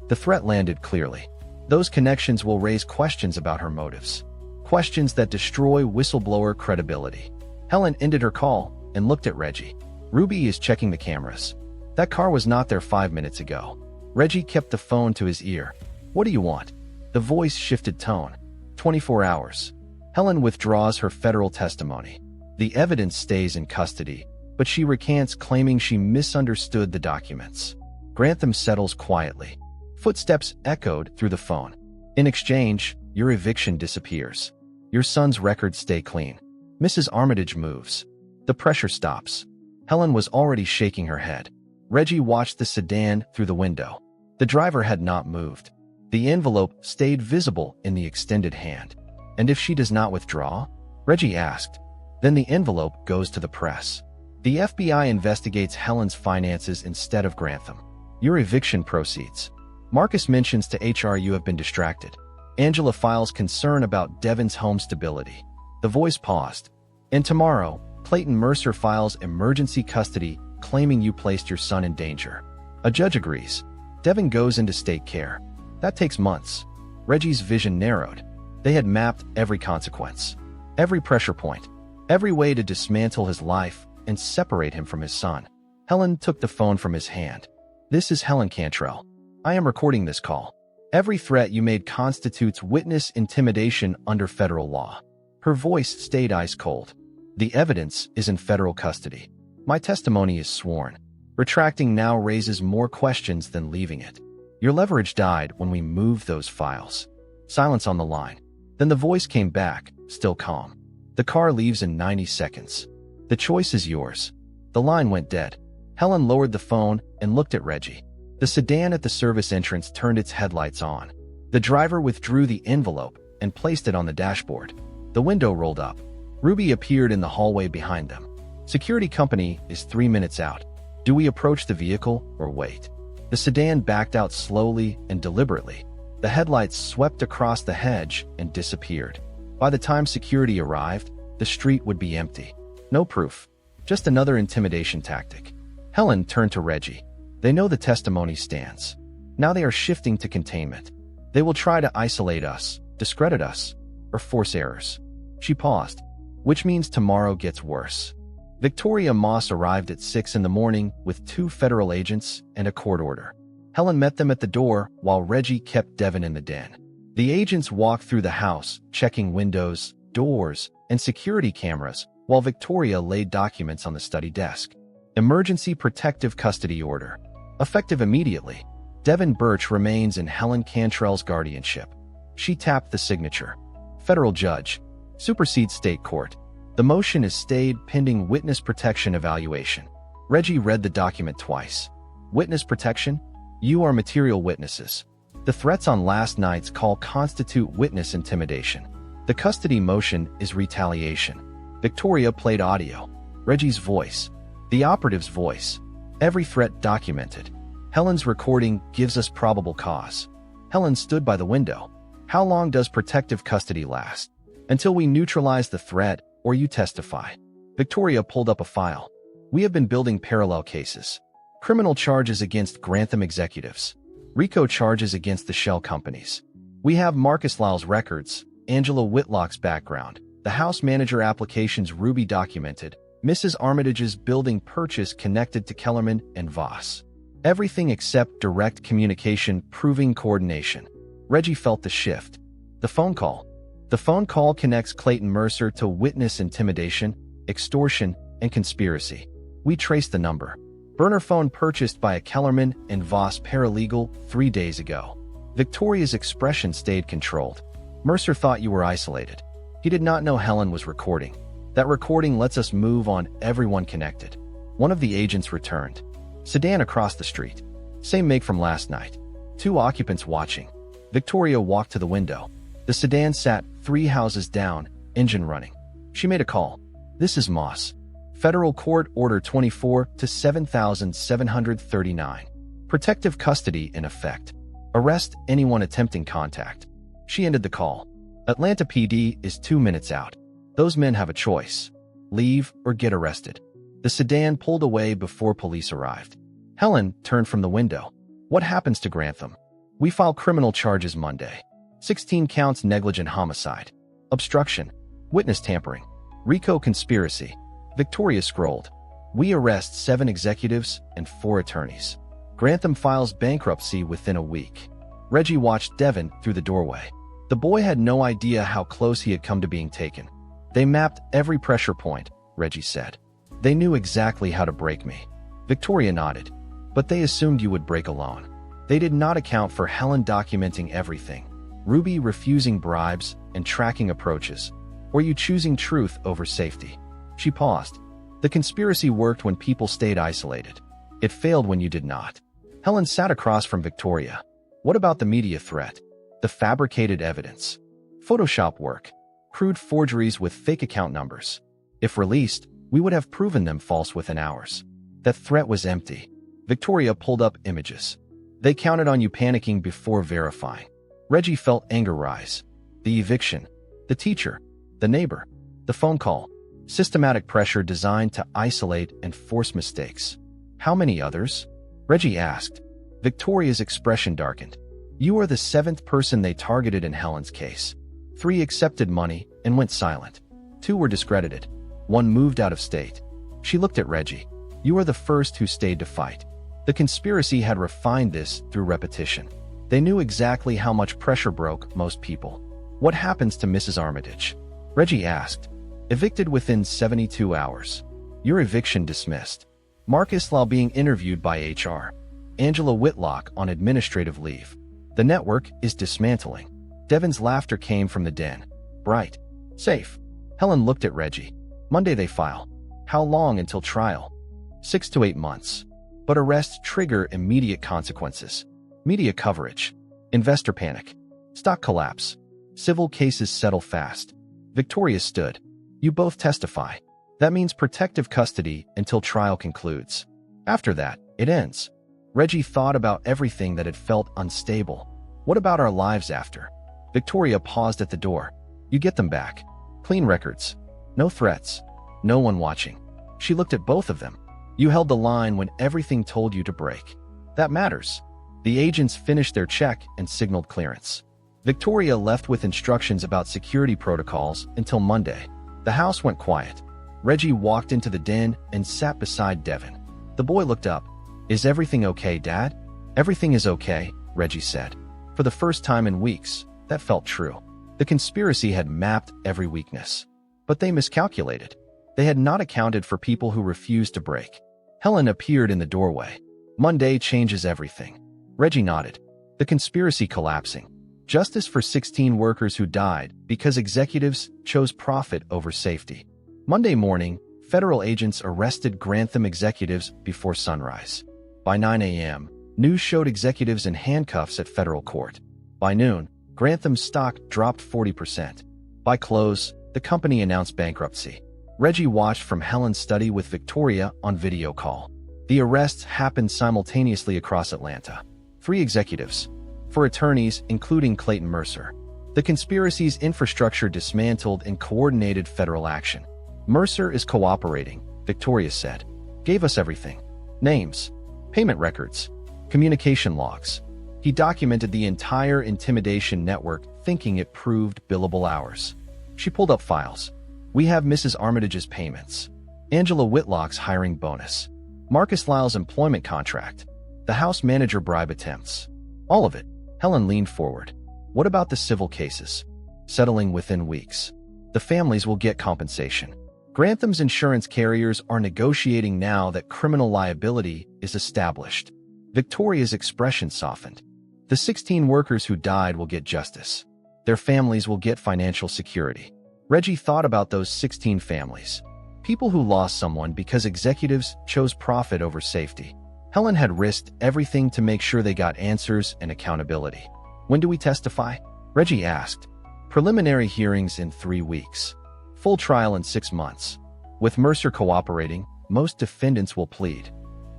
The threat landed clearly. Those connections will raise questions about her motives. Questions that destroy whistleblower credibility. Helen ended her call and looked at Reggie. Ruby is checking the cameras. That car was not there 5 minutes ago. Reggie kept the phone to his ear. What do you want? The voice shifted tone. 24 hours. Helen withdraws her federal testimony. The evidence stays in custody, but she recants claiming she misunderstood the documents. Grantham settles quietly. Footsteps echoed through the phone. In exchange, your eviction disappears. Your son's records stay clean. Mrs. Armitage moves. The pressure stops. Helen was already shaking her head. Reggie watched the sedan through the window. The driver had not moved. The envelope stayed visible in the extended hand. And if she does not withdraw? Reggie asked. Then the envelope goes to the press. The FBI investigates Helen's finances instead of Grantham. Your eviction proceeds. Marcus mentions to HR you have been distracted. Angela files concern about Devon's home stability. The voice paused. And tomorrow, Clayton Mercer files emergency custody claiming you placed your son in danger. A judge agrees. Devon goes into state care. That takes months. Reggie's vision narrowed. They had mapped every consequence, every pressure point, every way to dismantle his life and separate him from his son. Helen took the phone from his hand. This is Helen Cantrell. I am recording this call. Every threat you made constitutes witness intimidation under federal law. Her voice stayed ice cold. The evidence is in federal custody. My testimony is sworn. Retracting now raises more questions than leaving it. Your leverage died when we moved those files. Silence on the line. Then the voice came back, still calm. The car leaves in 90 seconds. The choice is yours. The line went dead. Helen lowered the phone and looked at Reggie. The sedan at the service entrance turned its headlights on. The driver withdrew the envelope and placed it on the dashboard. The window rolled up. Ruby appeared in the hallway behind them. Security company is 3 minutes out. Do we approach the vehicle or wait? The sedan backed out slowly and deliberately. The headlights swept across the hedge and disappeared. By the time security arrived, the street would be empty. No proof. Just another intimidation tactic. Helen turned to Reggie. They know the testimony stands. Now they are shifting to containment. They will try to isolate us, discredit us, or force errors. She paused, which means tomorrow gets worse. Victoria Moss arrived at 6 in the morning with 2 federal agents and a court order. Helen met them at the door while Reggie kept Devon in the den. The agents walked through the house, checking windows, doors, and security cameras, while Victoria laid documents on the study desk. Emergency protective custody order. Effective immediately. Devon Birch remains in Helen Cantrell's guardianship. She tapped the signature. Federal judge. Supersedes state court. The motion is stayed pending witness protection evaluation. Reggie read the document twice. Witness protection? You are material witnesses. The threats on last night's call constitute witness intimidation. The custody motion is retaliation. Victoria played audio. Reggie's voice. The operative's voice. Every threat documented. Helen's recording gives us probable cause. Helen stood by the window. How long does protective custody last? Until we neutralize the threat or you testify. Victoria pulled up a file. We have been building parallel cases. Criminal charges against Grantham executives. RICO charges against the shell companies. We have Marcus Lyle's records, Angela Whitlock's background, the house manager applications Ruby documented, Mrs. Armitage's building purchase connected to Kellerman and Voss. Everything except direct communication proving coordination. Reggie felt the shift. The phone call. The phone call connects Clayton Mercer to witness intimidation, extortion, and conspiracy. We traced the number. Burner phone purchased by a Kellerman and Voss paralegal 3 days ago. Victoria's expression stayed controlled. Mercer thought you were isolated. He did not know Helen was recording. That recording lets us move on everyone connected. One of the agents returned. Sedan across the street. Same make from last night. 2 occupants watching. Victoria walked to the window. The sedan sat 3 houses down, engine running. She made a call. This is Moss. Federal Court Order 24 to 7739. Protective custody in effect. Arrest anyone attempting contact. She ended the call. Atlanta PD is 2 minutes out. Those men have a choice. Leave or get arrested. The sedan pulled away before police arrived. Helen turned from the window. What happens to Grantham? We file criminal charges Monday. 16 counts negligent homicide. Obstruction. Witness tampering. RICO conspiracy. Victoria scrolled. We arrest 7 executives and 4 attorneys. Grantham files bankruptcy within a week. Reggie watched Devon through the doorway. The boy had no idea how close he had come to being taken. They mapped every pressure point, Reggie said. They knew exactly how to break me. Victoria nodded. But they assumed you would break alone. They did not account for Helen documenting everything, Ruby refusing bribes and tracking approaches, or you choosing truth over safety. She paused. The conspiracy worked when people stayed isolated. It failed when you did not. Helen sat across from Victoria. What about the media threat? The fabricated evidence? Photoshop work? Crude forgeries with fake account numbers? If released, we would have proven them false within hours. That threat was empty. Victoria pulled up images. They counted on you panicking before verifying. Reggie felt anger rise. The eviction. The teacher. The neighbor. The phone call. Systematic pressure designed to isolate and force mistakes. How many others? Reggie asked. Victoria's expression darkened. You are the 7th person they targeted in Helen's case. 3 accepted money and went silent. 2 were discredited. 1 moved out of state. She looked at Reggie. You are the first who stayed to fight. The conspiracy had refined this through repetition. They knew exactly how much pressure broke most people. What happens to Mrs. Armitage? Reggie asked. Evicted within 72 hours. Your eviction dismissed. Marcus Law being interviewed by HR. Angela Whitlock on administrative leave. The network is dismantling. Devin's laughter came from the den. Bright. Safe. Helen looked at Reggie. Monday they file. How long until trial? 6 to 8 months. But arrests trigger immediate consequences. Media coverage. Investor panic. Stock collapse. Civil cases settle fast. Victoria stood. You both testify. That means protective custody until trial concludes. After that, it ends. Reggie thought about everything that had felt unstable. What about our lives after? Victoria paused at the door. You get them back. Clean records. No threats. No one watching. She looked at both of them. You held the line when everything told you to break. That matters. The agents finished their check and signaled clearance. Victoria left with instructions about security protocols until Monday. The house went quiet. Reggie walked into the den and sat beside Devin. The boy looked up. Is everything okay, Dad? Everything is okay, Reggie said. For the first time in weeks, that felt true. The conspiracy had mapped every weakness. But they miscalculated. They had not accounted for people who refused to break. Helen appeared in the doorway. Monday changes everything. Reggie nodded. The conspiracy collapsing. Justice for 16 workers who died because executives chose profit over safety. Monday morning, federal agents arrested Grantham executives before sunrise. By 9 a.m., news showed executives in handcuffs at federal court. By noon, Grantham's stock dropped 40%. By close, the company announced bankruptcy. Reggie watched from Helen's study with Victoria on video call. The arrests happened simultaneously across Atlanta. 3 executives. 4 attorneys, including Clayton Mercer. The conspiracy's infrastructure dismantled in coordinated federal action. Mercer is cooperating, Victoria said. Gave us everything. Names. Payment records. Communication logs. He documented the entire intimidation network, thinking it proved billable hours. She pulled up files. We have Mrs. Armitage's payments. Angela Whitlock's hiring bonus. Marcus Lyle's employment contract. The house manager bribe attempts. All of it. Helen leaned forward. What about the civil cases? Settling within weeks. The families will get compensation. Grantham's insurance carriers are negotiating now that criminal liability is established. Victoria's expression softened. The 16 workers who died will get justice. Their families will get financial security. Reggie thought about those 16 families. People who lost someone because executives chose profit over safety. Helen had risked everything to make sure they got answers and accountability. When do we testify? Reggie asked. Preliminary hearings in 3 weeks. Full trial in 6 months. With Mercer cooperating, most defendants will plead.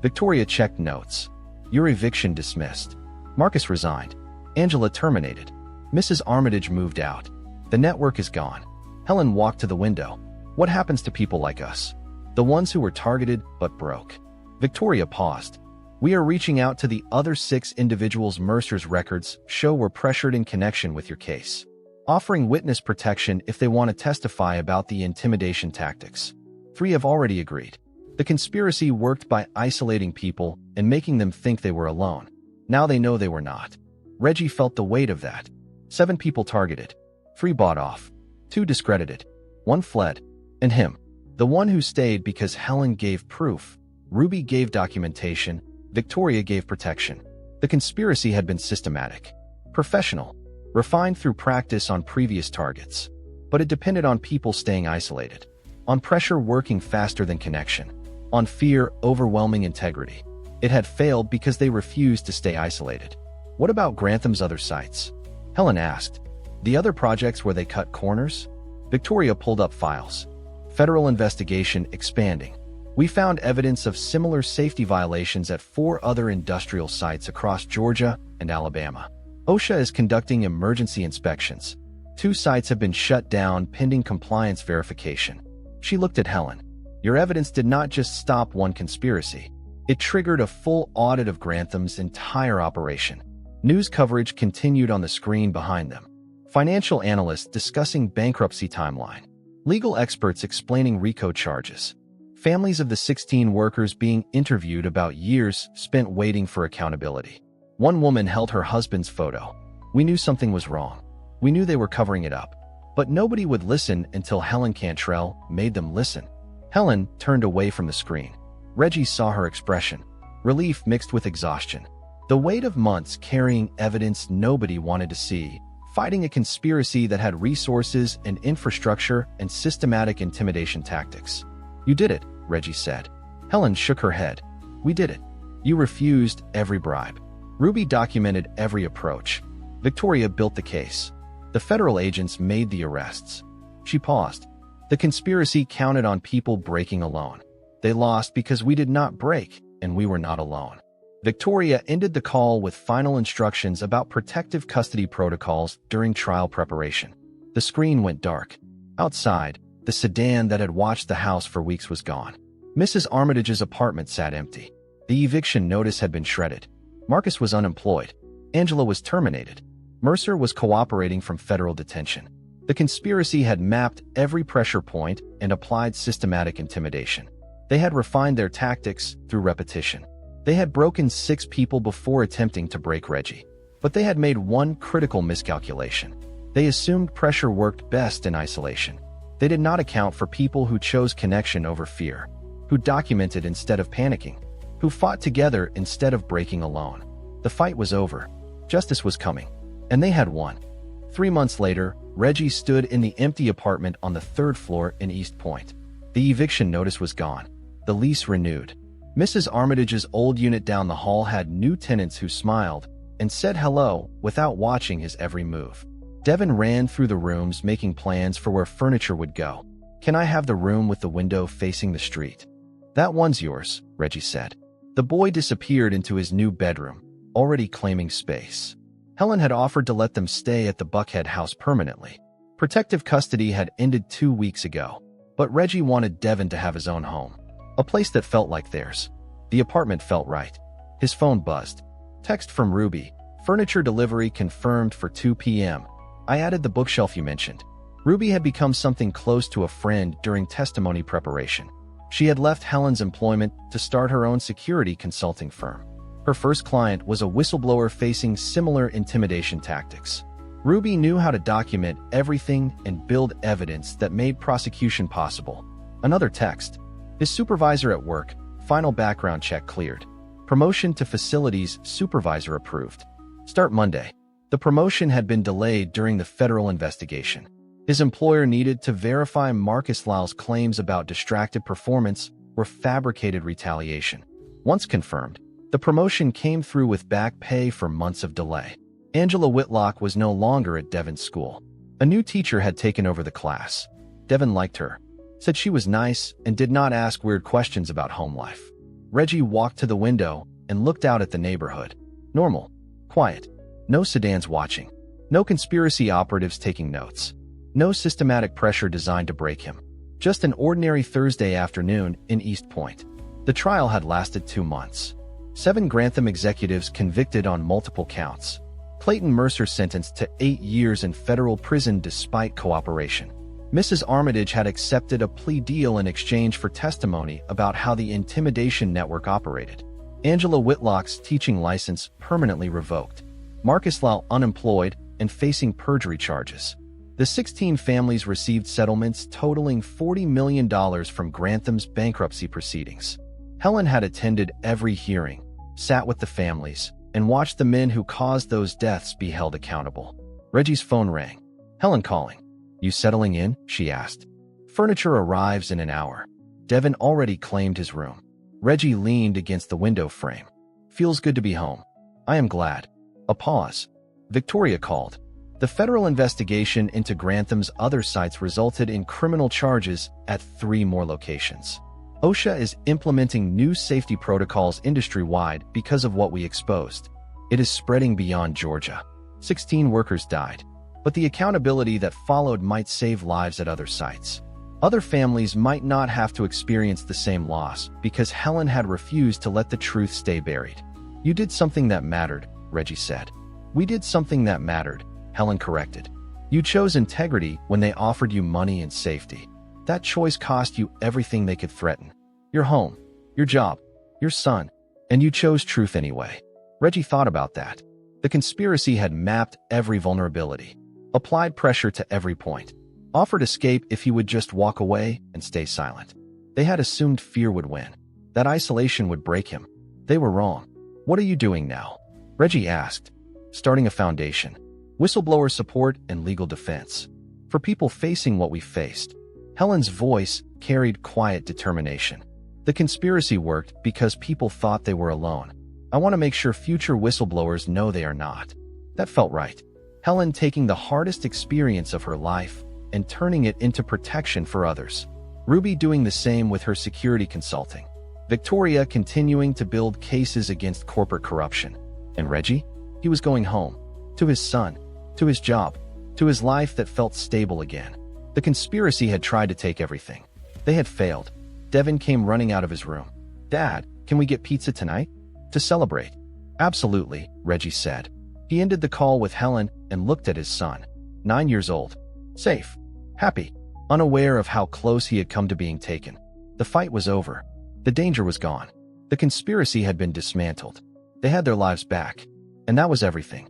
Victoria checked notes. Your eviction dismissed. Marcus resigned. Angela terminated. Mrs. Armitage moved out. The network is gone. Helen walked to the window. What happens to people like us? The ones who were targeted but broke. Victoria paused. We are reaching out to the other 6 individuals Mercer's records show were pressured in connection with your case. Offering witness protection if they want to testify about the intimidation tactics. 3 have already agreed. The conspiracy worked by isolating people and making them think they were alone. Now they know they were not. Reggie felt the weight of that. 7 people targeted. 3 bought off. 2 discredited. 1 fled. And him. The one who stayed because Helen gave proof. Ruby gave documentation. Victoria gave protection. The conspiracy had been systematic, professional, refined through practice on previous targets. But it depended on people staying isolated, on pressure working faster than connection, on fear overwhelming integrity. It had failed because they refused to stay isolated. What about Grantham's other sites? Helen asked. The other projects where they cut corners? Victoria pulled up files. Federal investigation expanding. We found evidence of similar safety violations at 4 other industrial sites across Georgia and Alabama. OSHA is conducting emergency inspections. 2 sites have been shut down pending compliance verification. She looked at Helen. Your evidence did not just stop one conspiracy. It triggered a full audit of Grantham's entire operation. News coverage continued on the screen behind them. Financial analysts discussing bankruptcy timeline. Legal experts explaining RICO charges. Families of the 16 workers being interviewed about years spent waiting for accountability. One woman held her husband's photo. We knew something was wrong. We knew they were covering it up. But nobody would listen until Helen Cantrell made them listen. Helen turned away from the screen. Reggie saw her expression. Relief mixed with exhaustion. The weight of months carrying evidence nobody wanted to see, fighting a conspiracy that had resources and infrastructure and systematic intimidation tactics. You did it, Reggie said. Helen shook her head. We did it. You refused every bribe. Ruby documented every approach. Victoria built the case. The federal agents made the arrests. She paused. The conspiracy counted on people breaking alone. They lost because we did not break, and we were not alone. Victoria ended the call with final instructions about protective custody protocols during trial preparation. The screen went dark. Outside, the sedan that had watched the house for weeks was gone. Mrs. Armitage's apartment sat empty. The eviction notice had been shredded. Marcus was unemployed. Angela was terminated. Mercer was cooperating from federal detention. The conspiracy had mapped every pressure point and applied systematic intimidation. They had refined their tactics through repetition. They had broken 6 people before attempting to break Reggie. But they had made one critical miscalculation. They assumed pressure worked best in isolation. They did not account for people who chose connection over fear, who documented instead of panicking, who fought together instead of breaking alone. The fight was over. Justice was coming. And they had won. 3 months later, Reggie stood in the empty apartment on the 3rd floor in East Point. The eviction notice was gone. The lease renewed. Mrs. Armitage's old unit down the hall had new tenants who smiled and said hello without watching his every move. Devin ran through the rooms making plans for where furniture would go. Can I have the room with the window facing the street? That one's yours, Reggie said. The boy disappeared into his new bedroom, already claiming space. Helen had offered to let them stay at the Buckhead house permanently. Protective custody had ended 2 weeks ago, but Reggie wanted Devin to have his own home, a place that felt like theirs. The apartment felt right. His phone buzzed. Text from Ruby. Furniture delivery confirmed for 2 p.m. I added the bookshelf you mentioned. Ruby had become something close to a friend during testimony preparation. She had left Helen's employment to start her own security consulting firm. Her first client was a whistleblower facing similar intimidation tactics. Ruby knew how to document everything and build evidence that made prosecution possible. Another text. His supervisor at work, final background check cleared. Promotion to facilities supervisor approved. Start Monday. The promotion had been delayed during the federal investigation. His employer needed to verify Marcus Lyle's claims about distracted performance or fabricated retaliation. Once confirmed, the promotion came through with back pay for months of delay. Angela Whitlock was no longer at Devon's school. A new teacher had taken over the class. Devon liked her, said she was nice, and did not ask weird questions about home life. Reggie walked to the window and looked out at the neighborhood. Normal. Quiet. No sedans watching. No conspiracy operatives taking notes. No systematic pressure designed to break him. Just an ordinary Thursday afternoon in East Point. The trial had lasted 2 months. 7 Grantham executives convicted on multiple counts. Clayton Mercer sentenced to 8 years in federal prison despite cooperation. Mrs. Armitage had accepted a plea deal in exchange for testimony about how the intimidation network operated. Angela Whitlock's teaching license permanently revoked. Marcus Lyle unemployed and facing perjury charges. The 16 families received settlements totaling $40 million from Grantham's bankruptcy proceedings. Helen had attended every hearing, sat with the families, and watch the men who caused those deaths be held accountable. Reggie's phone rang. Helen calling. You settling in? She asked. Furniture arrives in an hour. Devin already claimed his room. Reggie leaned against the window frame. Feels good to be home. I am glad. A pause. Victoria called. The federal investigation into Grantham's other sites resulted in criminal charges at 3 more locations. OSHA is implementing new safety protocols industry-wide because of what we exposed. It is spreading beyond Georgia. 16 workers died, but the accountability that followed might save lives at other sites. Other families might not have to experience the same loss because Helen had refused to let the truth stay buried. You did something that mattered, Reggie said. We did something that mattered, Helen corrected. You chose integrity when they offered you money and safety. That choice cost you everything they could threaten. Your home, your job, your son, and you chose truth anyway. Reggie thought about that. The conspiracy had mapped every vulnerability, applied pressure to every point, offered escape if he would just walk away and stay silent. They had assumed fear would win, that isolation would break him. They were wrong. What are you doing now? Reggie asked. Starting a foundation, whistleblower support and legal defense, for people facing what we faced. Helen's voice carried quiet determination. The conspiracy worked because people thought they were alone. I want to make sure future whistleblowers know they are not. That felt right. Helen taking the hardest experience of her life and turning it into protection for others. Ruby doing the same with her security consulting. Victoria continuing to build cases against corporate corruption. And Reggie? He was going home. To his son. To his job. To his life that felt stable again. The conspiracy had tried to take everything. They had failed. Devin came running out of his room. Dad, can we get pizza tonight? To celebrate. Absolutely, Reggie said. He ended the call with Helen and looked at his son. 9 years old. Safe. Happy. Unaware of how close he had come to being taken. The fight was over. The danger was gone. The conspiracy had been dismantled. They had their lives back. And that was everything.